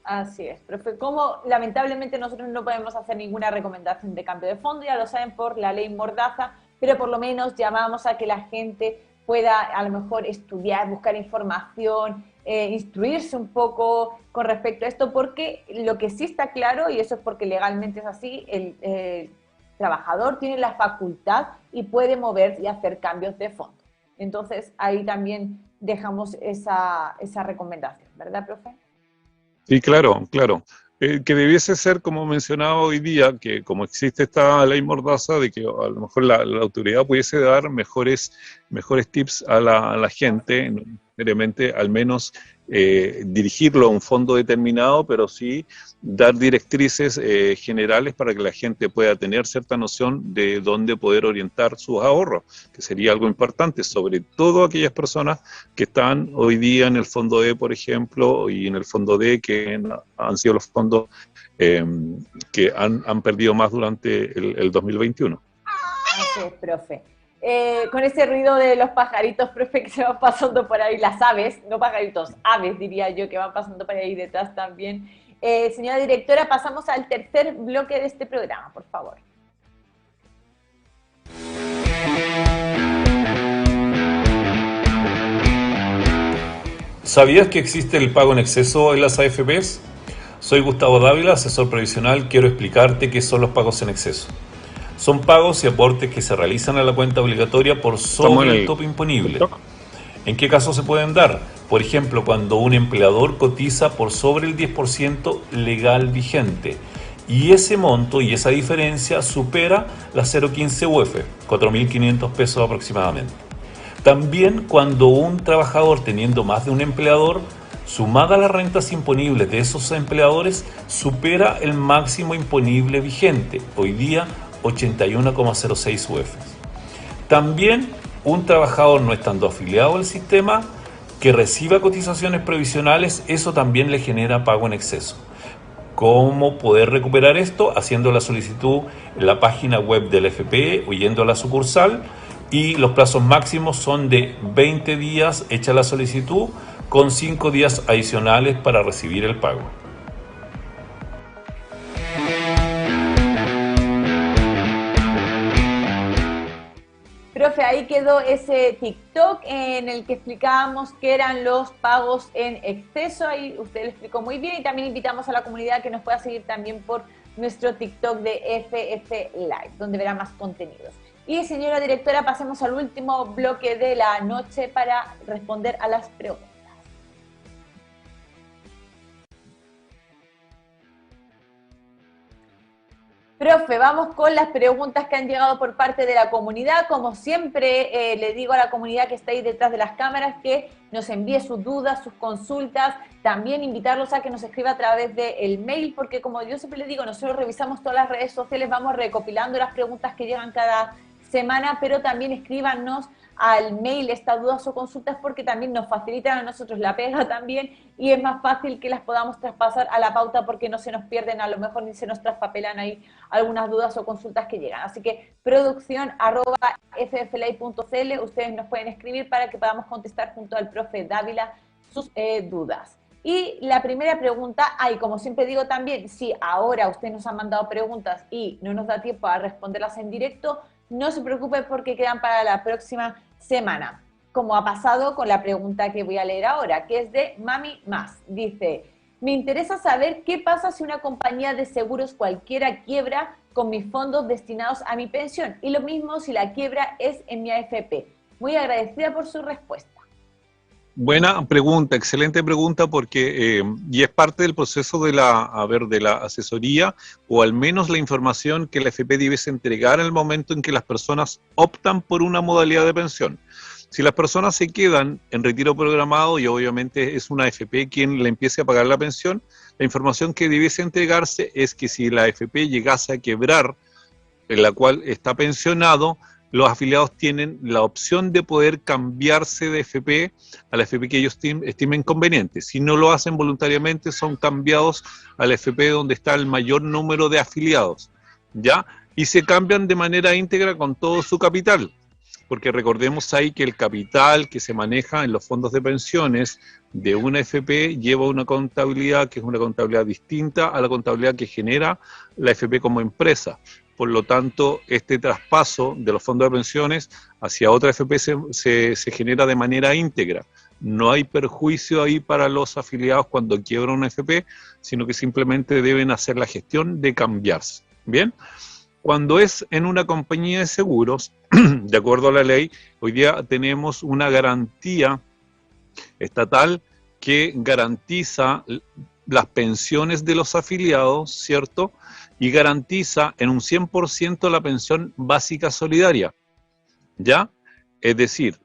Así es, profe. Como lamentablemente nosotros no podemos hacer ninguna recomendación de cambio de fondo, ya lo saben por la ley Mordaza, pero por lo menos llamamos a que la gente pueda a lo mejor estudiar, buscar información, instruirse un poco con respecto a esto, porque lo que sí está claro, y eso es porque legalmente es así, el trabajador tiene la facultad y puede mover y hacer cambios de fondo. Entonces, ahí también dejamos esa recomendación, ¿verdad, profe? Sí, claro. Que debiese ser, como mencionaba hoy día, que como existe esta ley Mordaza, de que a lo mejor la autoridad pudiese dar mejores tips a la gente, no necesariamente al menos dirigirlo a un fondo determinado, pero sí dar directrices generales para que la gente pueda tener cierta noción de dónde poder orientar sus ahorros, que sería algo importante, sobre todo aquellas personas que están hoy día en el fondo E, por ejemplo, y en el fondo D, que han sido los fondos que han perdido más durante el 2021. Así es, profe. Con ese ruido de los pajaritos, profe, que se van pasando por ahí, las aves, no pajaritos, aves diría yo, que van pasando por ahí detrás también. Señora directora, pasamos al tercer bloque de este programa, por favor. ¿Sabías que existe el pago en exceso en las AFPs? Soy Gustavo Dávila, asesor previsional. Quiero explicarte qué son los pagos en exceso. Son pagos y aportes que se realizan a la cuenta obligatoria por sobre el tope imponible. ¿En qué casos se pueden dar? Por ejemplo, cuando un empleador cotiza por sobre el 10% legal vigente y ese monto y esa diferencia supera la 0,15 UF, 4.500 pesos aproximadamente. También cuando un trabajador teniendo más de un empleador, sumada a las rentas imponibles de esos empleadores, supera el máximo imponible vigente, hoy día 81,06 UF. También un trabajador no estando afiliado al sistema que reciba cotizaciones previsionales, eso también le genera pago en exceso. ¿Cómo poder recuperar esto? Haciendo la solicitud en la página web del FP o yendo a la sucursal, y los plazos máximos son de 20 días hecha la solicitud con 5 días adicionales para recibir el pago. Profe, ahí quedó ese TikTok en el que explicábamos qué eran los pagos en exceso. Ahí usted lo explicó muy bien y también invitamos a la comunidad que nos pueda seguir también por nuestro TikTok de FF Live, donde verá más contenidos. Y señora directora, pasemos al último bloque de la noche para responder a las preguntas. Profe, vamos con las preguntas que han llegado por parte de la comunidad. Como siempre, le digo a la comunidad que está ahí detrás de las cámaras que nos envíe sus dudas, sus consultas. También invitarlos a que nos escriba a través del mail, porque como yo siempre les digo, nosotros revisamos todas las redes sociales, vamos recopilando las preguntas que llegan cada semana, pero también escríbanos al mail estas dudas o consultas porque también nos facilitan a nosotros la pega también y es más fácil que las podamos traspasar a la pauta porque no se nos pierden, a lo mejor ni se nos traspapelan ahí algunas dudas o consultas que llegan. Así que producción@fflay.cl, ustedes nos pueden escribir para que podamos contestar junto al profe Dávila sus dudas. Y la primera pregunta, como siempre digo también, si ahora usted nos ha mandado preguntas y no nos da tiempo a responderlas en directo, no se preocupe porque quedan para la próxima semana, como ha pasado con la pregunta que voy a leer ahora, que es de Mami Más. Dice, me interesa saber qué pasa si una compañía de seguros cualquiera quiebra con mis fondos destinados a mi pensión, y lo mismo si la quiebra es en mi AFP. Muy agradecida por su respuesta. Buena pregunta, excelente pregunta, porque y es parte del proceso de la asesoría, o al menos la información que la FP debe entregar en el momento en que las personas optan por una modalidad de pensión. Si las personas se quedan en retiro programado y obviamente es una FP quien le empiece a pagar la pensión, la información que debiese entregarse es que si la FP llegase a quebrar, en la cual está pensionado, los afiliados tienen la opción de poder cambiarse de FP a la FP que ellos estimen conveniente. Si no lo hacen voluntariamente, son cambiados a la FP donde está el mayor número de afiliados, ¿ya? Y se cambian de manera íntegra con todo su capital, porque recordemos ahí que el capital que se maneja en los fondos de pensiones de una FP lleva una contabilidad que es una contabilidad distinta a la contabilidad que genera la FP como empresa. Por lo tanto, este traspaso de los fondos de pensiones hacia otra FP se genera de manera íntegra. No hay perjuicio ahí para los afiliados cuando quiebra una FP, sino que simplemente deben hacer la gestión de cambiarse. ¿Bien? Cuando es en una compañía de seguros, de acuerdo a la ley, hoy día tenemos una garantía estatal que garantiza las pensiones de los afiliados, ¿cierto?, y garantiza en un 100% la pensión básica solidaria, ¿ya? Es decir,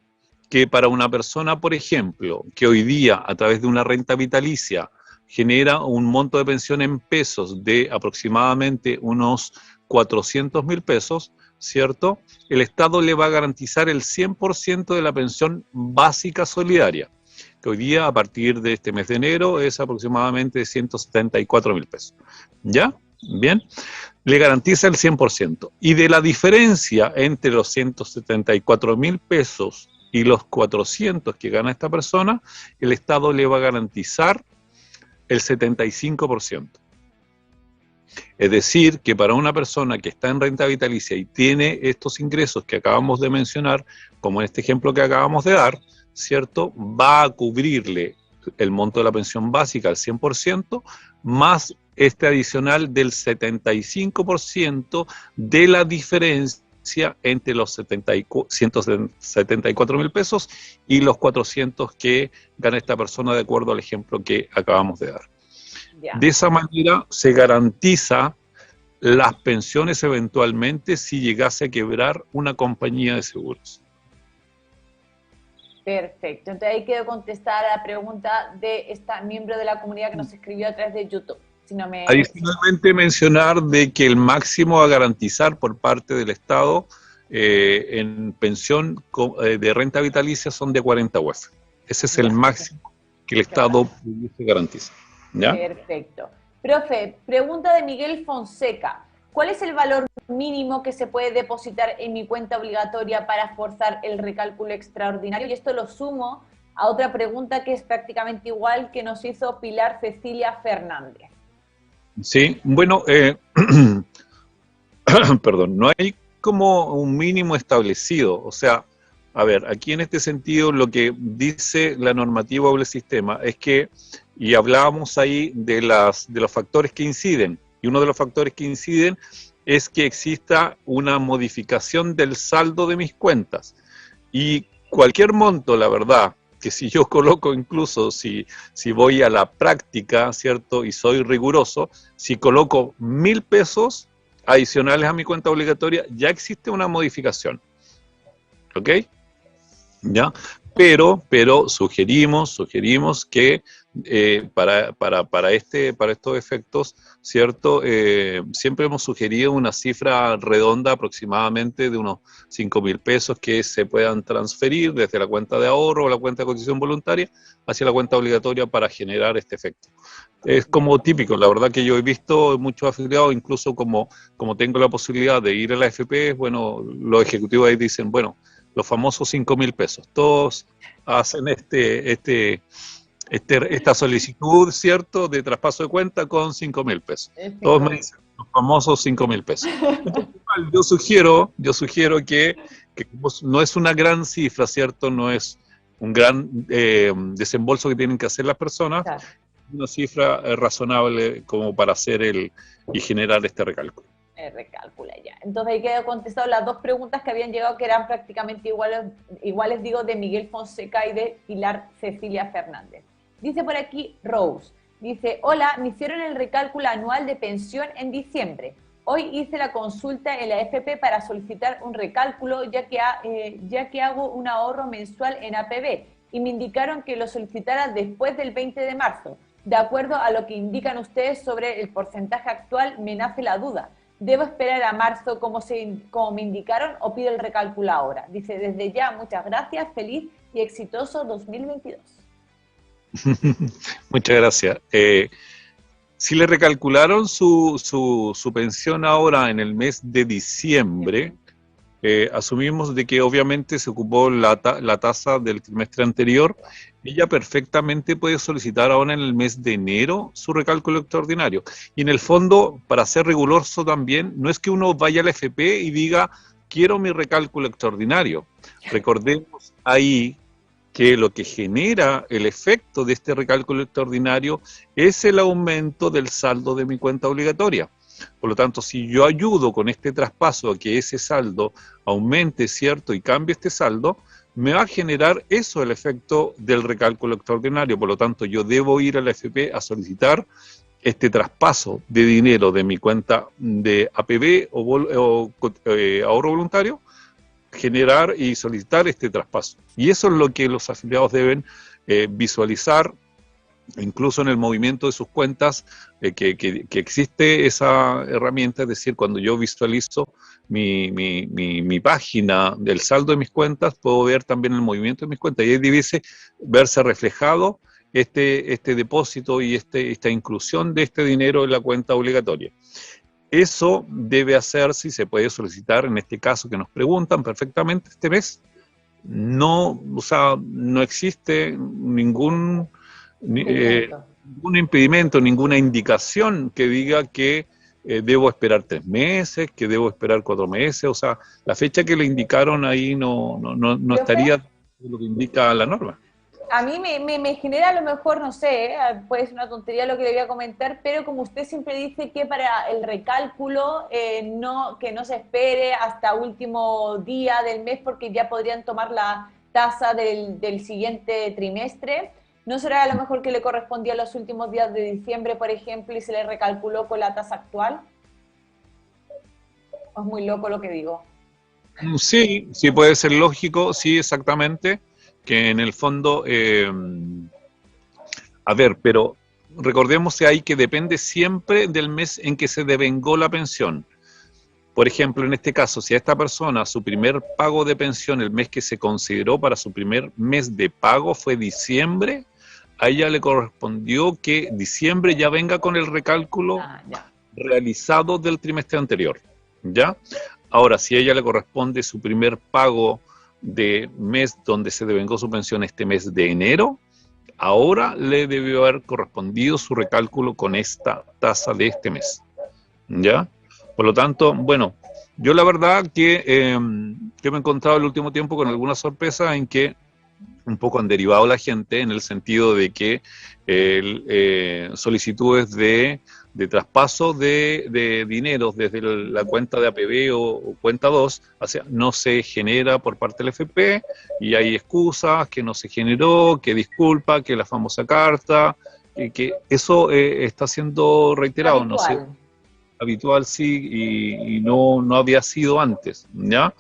que para una persona, por ejemplo, que hoy día a través de una renta vitalicia genera un monto de pensión en pesos de aproximadamente unos 400.000 pesos, ¿cierto? El Estado le va a garantizar el 100% de la pensión básica solidaria, que hoy día a partir de este mes de enero es aproximadamente 174.000 pesos, ¿ya? Bien, le garantiza el 100%. Y de la diferencia entre los 174.000 pesos y los 400 que gana esta persona, el Estado le va a garantizar el 75%. Es decir, que para una persona que está en renta vitalicia y tiene estos ingresos que acabamos de mencionar, como en este ejemplo que acabamos de dar, ¿cierto?, va a cubrirle el monto de la pensión básica al 100%, más este adicional del 75% de la diferencia entre los 174.000 pesos y los 400 que gana esta persona de acuerdo al ejemplo que acabamos de dar. Yeah. De esa manera se garantiza las pensiones eventualmente si llegase a quebrar una compañía de seguros. Perfecto, entonces ahí quedó contestada la pregunta de esta miembro de la comunidad que nos escribió a través de YouTube. Si no me... Adicionalmente mencionar de que el máximo a garantizar por parte del Estado en pensión de renta vitalicia son de 40 UF. Ese es el máximo que el Estado pudiese garantizar. ¿Ya? Perfecto. Profe, pregunta de Miguel Fonseca. ¿Cuál es el valor mínimo que se puede depositar en mi cuenta obligatoria para forzar el recálculo extraordinario? Y esto lo sumo a otra pregunta que es prácticamente igual que nos hizo Pilar Cecilia Fernández. Sí, bueno, perdón, no hay como un mínimo establecido. O sea, a ver, aquí en este sentido lo que dice la normativa o el sistema es que, y hablábamos ahí de los factores que inciden, y uno de los factores que inciden es que exista una modificación del saldo de mis cuentas. Y cualquier monto, la verdad, que si yo coloco incluso, si voy a la práctica, ¿cierto? Y soy riguroso, si coloco 1.000 pesos adicionales a mi cuenta obligatoria, ya existe una modificación. ¿Ok? ¿Ya? Pero sugerimos que para estos efectos, ¿cierto? Siempre hemos sugerido una cifra redonda aproximadamente de unos 5.000 pesos que se puedan transferir desde la cuenta de ahorro o la cuenta de cotización voluntaria hacia la cuenta obligatoria para generar este efecto. Es como típico, la verdad que yo he visto muchos afiliados, incluso como tengo la posibilidad de ir a la AFP, bueno, los ejecutivos ahí dicen, bueno, los famosos 5.000 pesos. Todos hacen esta solicitud, ¿cierto?, de traspaso de cuenta con 5.000 pesos. Todos me dicen los famosos 5.000 pesos. Entonces, yo sugiero que no es una gran cifra, ¿cierto? No es un gran desembolso que tienen que hacer las personas, claro. Una cifra razonable como para hacer y generar este recálculo. Recálcula ya. Entonces ahí quedó contestado las dos preguntas que habían llegado, que eran prácticamente iguales digo, de Miguel Fonseca y de Pilar Cecilia Fernández. Dice por aquí Rose, dice, hola, me hicieron el recálculo anual de pensión en diciembre. Hoy hice la consulta en la AFP para solicitar un recálculo, ya que hago un ahorro mensual en APB, y me indicaron que lo solicitara después del 20 de marzo. De acuerdo a lo que indican ustedes sobre el porcentaje actual, me nace la duda. ¿Debo esperar a marzo como me indicaron o pido el recálculo ahora? Dice, desde ya, muchas gracias, feliz y exitoso 2022. Muchas gracias. Si le recalcularon su pensión ahora en el mes de diciembre, asumimos de que obviamente se ocupó la tasa del trimestre anterior, ella perfectamente puede solicitar ahora en el mes de enero su recálculo extraordinario. Y en el fondo, para ser riguroso también, no es que uno vaya a la FP y diga, quiero mi recálculo extraordinario. Recordemos ahí que lo que genera el efecto de este recálculo extraordinario es el aumento del saldo de mi cuenta obligatoria. Por lo tanto, si yo ayudo con este traspaso a que ese saldo aumente, ¿cierto? Y cambie este saldo, me va a generar eso el efecto del recálculo extraordinario. Por lo tanto, yo debo ir a la AFP a solicitar este traspaso de dinero de mi cuenta de APB o ahorro voluntario, generar y solicitar este traspaso. Y eso es lo que los afiliados deben visualizar, incluso en el movimiento de sus cuentas, que existe esa herramienta, es decir, cuando yo visualizo mi página del saldo de mis cuentas, puedo ver también el movimiento de mis cuentas, y ahí debiese verse reflejado este depósito y esta inclusión de este dinero en la cuenta obligatoria. Eso debe hacerse y se puede solicitar, en este caso que nos preguntan perfectamente este mes. No, o sea, no existe ningún impedimento, ninguna indicación que diga que debo esperar 3 meses, que debo esperar 4 meses, o sea, la fecha que le indicaron ahí no estaría lo que indica la norma. A mí me genera a lo mejor, no sé, puede ser una tontería lo que le voy a comentar, pero como usted siempre dice que para el recálculo que no se espere hasta último día del mes porque ya podrían tomar la tasa del siguiente trimestre, ¿no será a lo mejor que le correspondía los últimos días de diciembre, por ejemplo, y se le recalculó con la tasa actual? ¿O es muy loco lo que digo? Sí, sí puede ser lógico, sí, exactamente, que en el fondo, a ver, pero recordemos ahí que depende siempre del mes en que se devengó la pensión. Por ejemplo, en este caso, si a esta persona su primer pago de pensión, el mes que se consideró para su primer mes de pago fue diciembre, a ella le correspondió que diciembre ya venga con el recálculo realizado del trimestre anterior, ¿ya? Ahora, si a ella le corresponde su primer pago de mes donde se devengó su pensión este mes de enero, ahora le debió haber correspondido su recálculo con esta tasa de este mes, ¿ya? Por lo tanto, bueno, yo la verdad que me he encontrado el último tiempo con alguna sorpresa en que un poco han derivado la gente en el sentido de que solicitudes de traspaso de dinero desde la cuenta de APB o cuenta 2, o sea, no se genera por parte del FP y hay excusas, que no se generó, que disculpa, que la famosa carta, que eso está siendo reiterado, Habitual. no sé, habitual sí, y no había sido antes, ¿ya?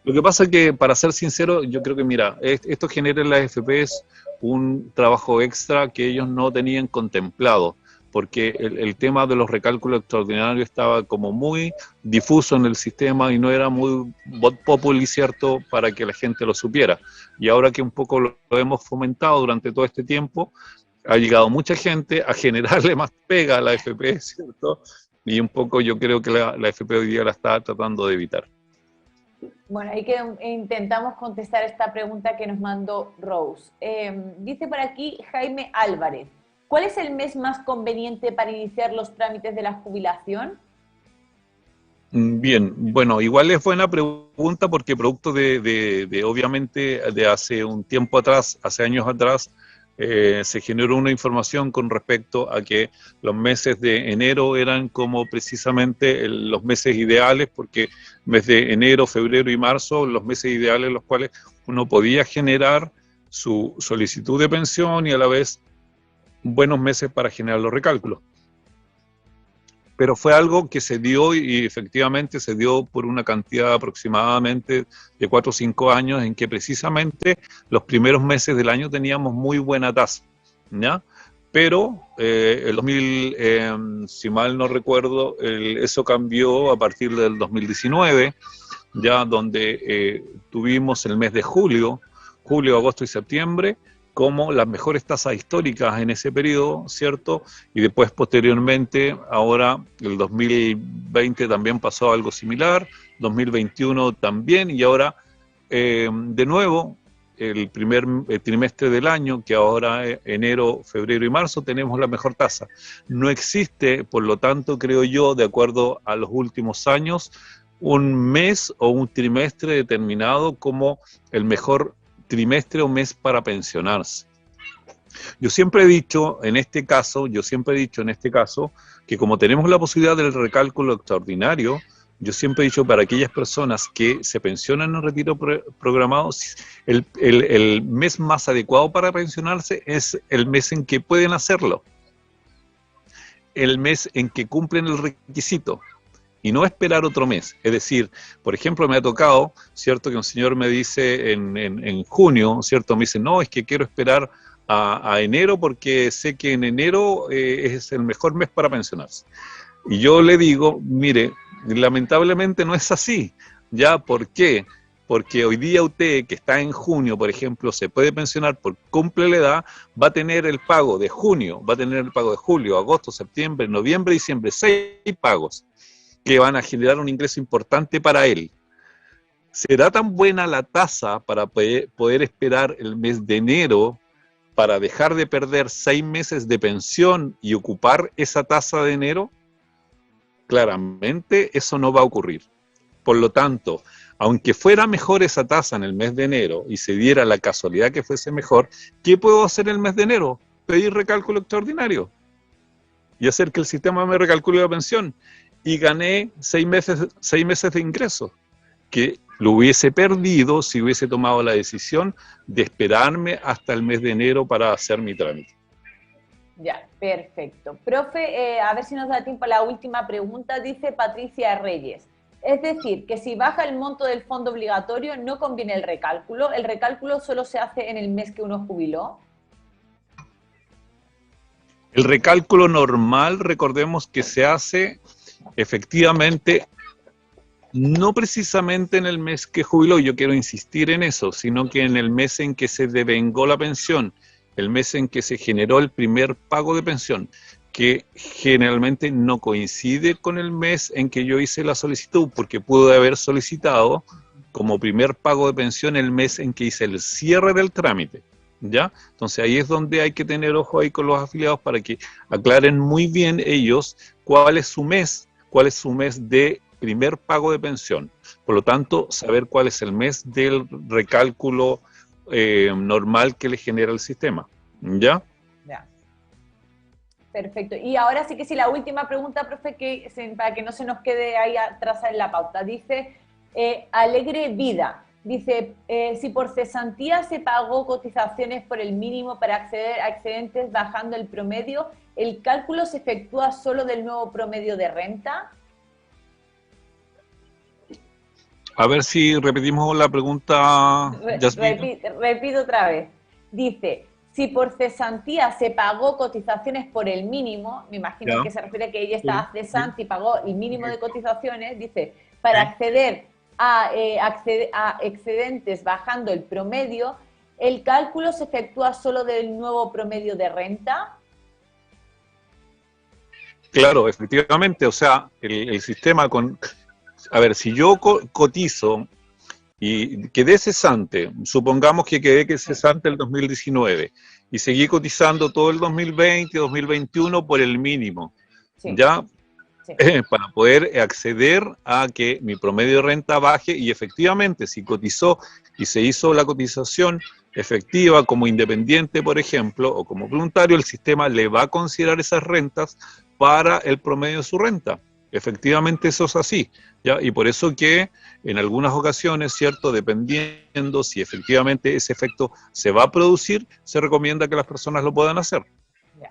Lo que pasa es que, para ser sincero, yo creo que, mira, esto genera en las FPs un trabajo extra que ellos no tenían contemplado, porque el tema de los recálculos extraordinarios estaba como muy difuso en el sistema y no era muy vox populi, ¿cierto?, para que la gente lo supiera. Y ahora que un poco lo hemos fomentado durante todo este tiempo, ha llegado mucha gente a generarle más pega a la FP, ¿cierto? Y un poco yo creo que la FP hoy día la está tratando de evitar. Bueno, ahí que intentamos contestar esta pregunta que nos mandó Rose. Dice por aquí Jaime Álvarez, ¿cuál es el mes más conveniente para iniciar los trámites de la jubilación? Bien, bueno, igual es buena pregunta porque producto de obviamente, de hace un tiempo atrás, hace años atrás, se generó una información con respecto a que los meses de enero eran como precisamente los meses ideales, porque mes de enero, febrero y marzo, los meses ideales en los cuales uno podía generar su solicitud de pensión y a la vez buenos meses para generar los recálculos. Pero fue algo que se dio y efectivamente se dio por una cantidad aproximadamente de 4 o 5 años en que precisamente los primeros meses del año teníamos muy buena tasa, ¿ya? Pero el 2000, si mal no recuerdo, eso cambió a partir del 2019, ya donde tuvimos el mes de julio, agosto y septiembre, como las mejores tasas históricas en ese periodo, ¿cierto? Y después, posteriormente, ahora el 2020 también pasó algo similar, 2021 también, y ahora, de nuevo, el primer trimestre del año, que ahora es enero, febrero y marzo, tenemos la mejor tasa. No existe, por lo tanto, creo yo, de acuerdo a los últimos años, un mes o un trimestre determinado como el mejor trimestre o mes para pensionarse. Yo siempre he dicho en este caso, que como tenemos la posibilidad del recálculo extraordinario, yo siempre he dicho para aquellas personas que se pensionan en retiro programado, el mes más adecuado para pensionarse es el mes en que pueden hacerlo, el mes en que cumplen el requisito. Y no esperar otro mes. Es decir, por ejemplo, me ha tocado, ¿cierto?, que un señor me dice en junio, ¿cierto?, me dice, no, es que quiero esperar a enero porque sé que en enero es el mejor mes para pensionarse. Y yo le digo, mire, lamentablemente no es así. ¿Ya? ¿Por qué? Porque hoy día usted, que está en junio, por ejemplo, se puede pensionar porque cumple la edad, va a tener el pago de junio, va a tener el pago de julio, agosto, septiembre, noviembre, diciembre, 6 pagos que van a generar un ingreso importante para él. ¿Será tan buena la tasa para poder esperar el mes de enero para dejar de perder 6 meses de pensión y ocupar esa tasa de enero? Claramente eso no va a ocurrir. Por lo tanto, aunque fuera mejor esa tasa en el mes de enero y se diera la casualidad que fuese mejor, ¿qué puedo hacer en el mes de enero? Pedir recálculo extraordinario y hacer que el sistema me recalcule la pensión. Y gané 6 meses de ingreso, que lo hubiese perdido si hubiese tomado la decisión de esperarme hasta el mes de enero para hacer mi trámite. Ya, perfecto. Profe, a ver si nos da tiempo a la última pregunta, dice Patricia Reyes. Es decir, que si baja el monto del fondo obligatorio, no conviene el recálculo solo se hace en el mes que uno jubiló. El recálculo normal, recordemos que se hace efectivamente, no precisamente en el mes que jubiló, yo quiero insistir en eso, sino que en el mes en que se devengó la pensión, el mes en que se generó el primer pago de pensión, que generalmente no coincide con el mes en que yo hice la solicitud, porque pude haber solicitado como primer pago de pensión el mes en que hice el cierre del trámite, ¿ya? Entonces ahí es donde hay que tener ojo ahí con los afiliados para que aclaren muy bien ellos cuál es su mes de primer pago de pensión. Por lo tanto, saber cuál es el mes del recálculo normal que le genera el sistema, ¿ya? Ya. Perfecto. Y ahora sí que sí, la última pregunta, profe, para que no se nos quede ahí atrás en la pauta. Dice, Alegre Vida, dice, si por cesantía se pagó cotizaciones por el mínimo para acceder a excedentes bajando el promedio, ¿el cálculo se efectúa solo del nuevo promedio de renta? A ver si repetimos la pregunta, Yasmin. Repito otra vez. Dice, si por cesantía se pagó cotizaciones por el mínimo, me imagino que se refiere a que ella estaba cesante y pagó el mínimo de cotizaciones, dice, para acceder a excedentes bajando el promedio, ¿el cálculo se efectúa solo del nuevo promedio de renta? Claro, efectivamente, o sea, el sistema con... A ver, si yo cotizo y quedé cesante, supongamos que quedé cesante el 2019 y seguí cotizando todo el 2020 y 2021 por el mínimo, Sí. ¿ya? Sí. Para poder acceder a que mi promedio de renta baje y efectivamente si cotizó y se hizo la cotización efectiva como independiente, por ejemplo, o como voluntario, el sistema le va a considerar esas rentas para el promedio de su renta. Efectivamente eso es así, ¿ya? Y por eso que en algunas ocasiones, ¿cierto? Dependiendo si efectivamente ese efecto se va a producir, se recomienda que las personas lo puedan hacer. Ya.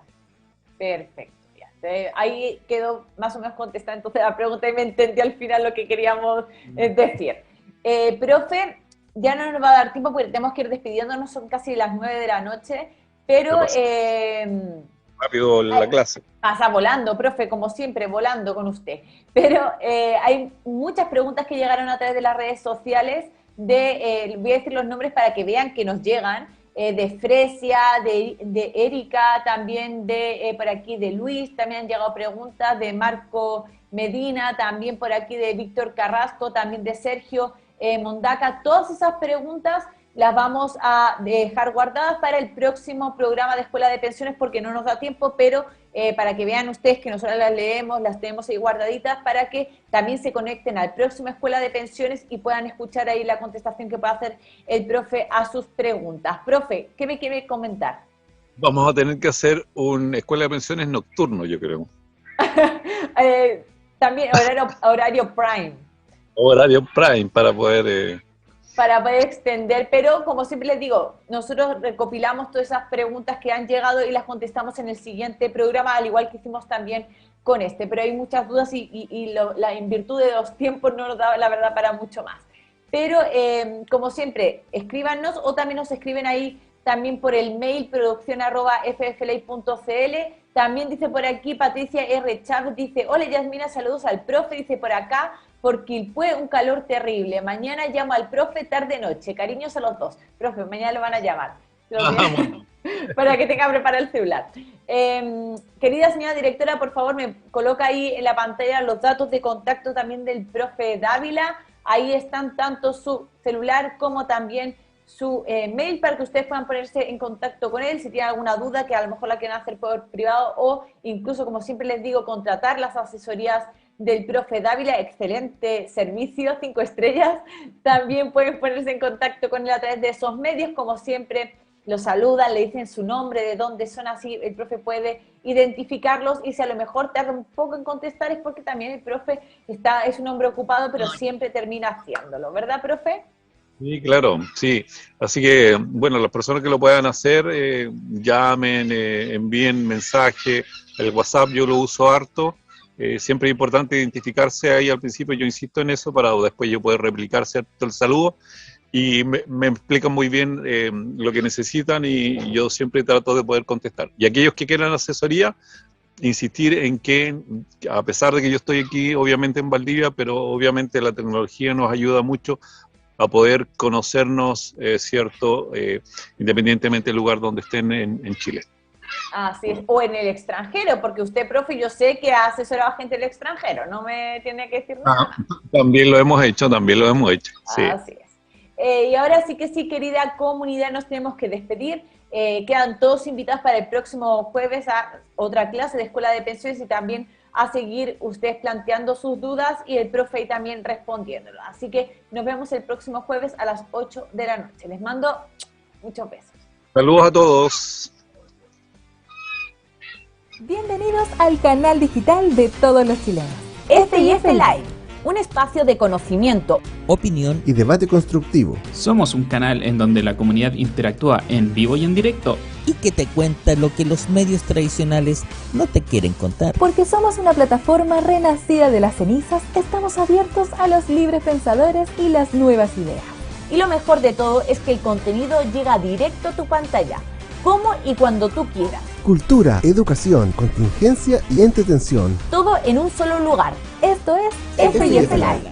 Perfecto. Ya. Ahí quedó más o menos contestada entonces la pregunta y me entendí al final lo que queríamos decir. Profe, ya no nos va a dar tiempo porque tenemos que ir despidiéndonos, son casi las 9 de la noche, pero... rápido la clase. Pasa volando, profe, como siempre, volando con usted. Pero hay muchas preguntas que llegaron a través de las redes sociales, voy a decir los nombres para que vean que nos llegan, de Fresia, de Erika, también por aquí de Luis, también han llegado preguntas de Marco Medina, también por aquí de Víctor Carrasco, también de Sergio Mondaca. Todas esas preguntas las vamos a dejar guardadas para el próximo programa de Escuela de Pensiones porque no nos da tiempo, pero para que vean ustedes que nosotros las leemos, las tenemos ahí guardaditas para que también se conecten al próximo Escuela de Pensiones y puedan escuchar ahí la contestación que pueda hacer el profe a sus preguntas. Profe, ¿qué me quiere comentar? Vamos a tener que hacer una Escuela de Pensiones nocturno, yo creo. También horario prime. Horario prime para poder extender, pero como siempre les digo, nosotros recopilamos todas esas preguntas que han llegado y las contestamos en el siguiente programa, al igual que hicimos también con este, pero hay muchas dudas y en virtud de los tiempos no nos da la verdad para mucho más. Pero como siempre, escríbanos o también nos escriben ahí también por el mail produccion@fflay.cl. También dice por aquí Patricia R. Chávez, dice, hola Yasmina, saludos al profe, dice por acá, por Quilpué un calor terrible, mañana llamo al profe tarde-noche, cariños a los dos. Profe, mañana lo van a llamar. Para que tenga preparado el celular. Querida señora directora, por favor me coloca ahí en la pantalla los datos de contacto también del profe Dávila. Ahí están tanto su celular como también su mail para que ustedes puedan ponerse en contacto con él si tienen alguna duda que a lo mejor la quieren hacer por privado o incluso, como siempre les digo, contratar las asesorías del profe Dávila, excelente servicio, 5 estrellas. También pueden ponerse en contacto con él a través de esos medios, como siempre lo saludan, le dicen su nombre, de dónde son, así el profe puede identificarlos y si a lo mejor tarda un poco en contestar es porque también el profe es un hombre ocupado, pero siempre termina haciéndolo, ¿verdad, profe? Sí, claro, sí. Así que, bueno, las personas que lo puedan hacer, llamen, envíen mensaje, el WhatsApp yo lo uso harto. Siempre es importante identificarse ahí al principio, yo insisto en eso, para después yo poder replicar, ¿cierto?, el saludo. Y me explican muy bien lo que necesitan y yo siempre trato de poder contestar. Y aquellos que quieran asesoría, insistir en que, a pesar de que yo estoy aquí, obviamente en Valdivia, pero obviamente la tecnología nos ayuda mucho a poder conocernos, ¿cierto?, independientemente del lugar donde estén en Chile. Así es, o en el extranjero, porque usted, profe, yo sé que ha asesorado a gente del extranjero, no me tiene que decir nada. También lo hemos hecho, sí. Así es. Y ahora sí que sí, querida comunidad, nos tenemos que despedir. Quedan todos invitados para el próximo jueves a otra clase de Escuela de Pensiones y también a seguir ustedes planteando sus dudas y el profe ahí también respondiéndolo. Así que nos vemos el próximo jueves a las 8 de la noche. Les mando muchos besos. Saludos a todos. Bienvenidos al canal digital de todos los chilenos. FIF Live, un espacio de conocimiento, opinión y debate constructivo. Somos un canal en donde la comunidad interactúa en vivo y en directo y que te cuenta lo que los medios tradicionales no te quieren contar. Porque somos una plataforma renacida de las cenizas, estamos abiertos a los libres pensadores y las nuevas ideas. Y lo mejor de todo es que el contenido llega directo a tu pantalla, como y cuando tú quieras. Cultura, educación, contingencia y entretención. Todo en un solo lugar. Esto es FIF Live.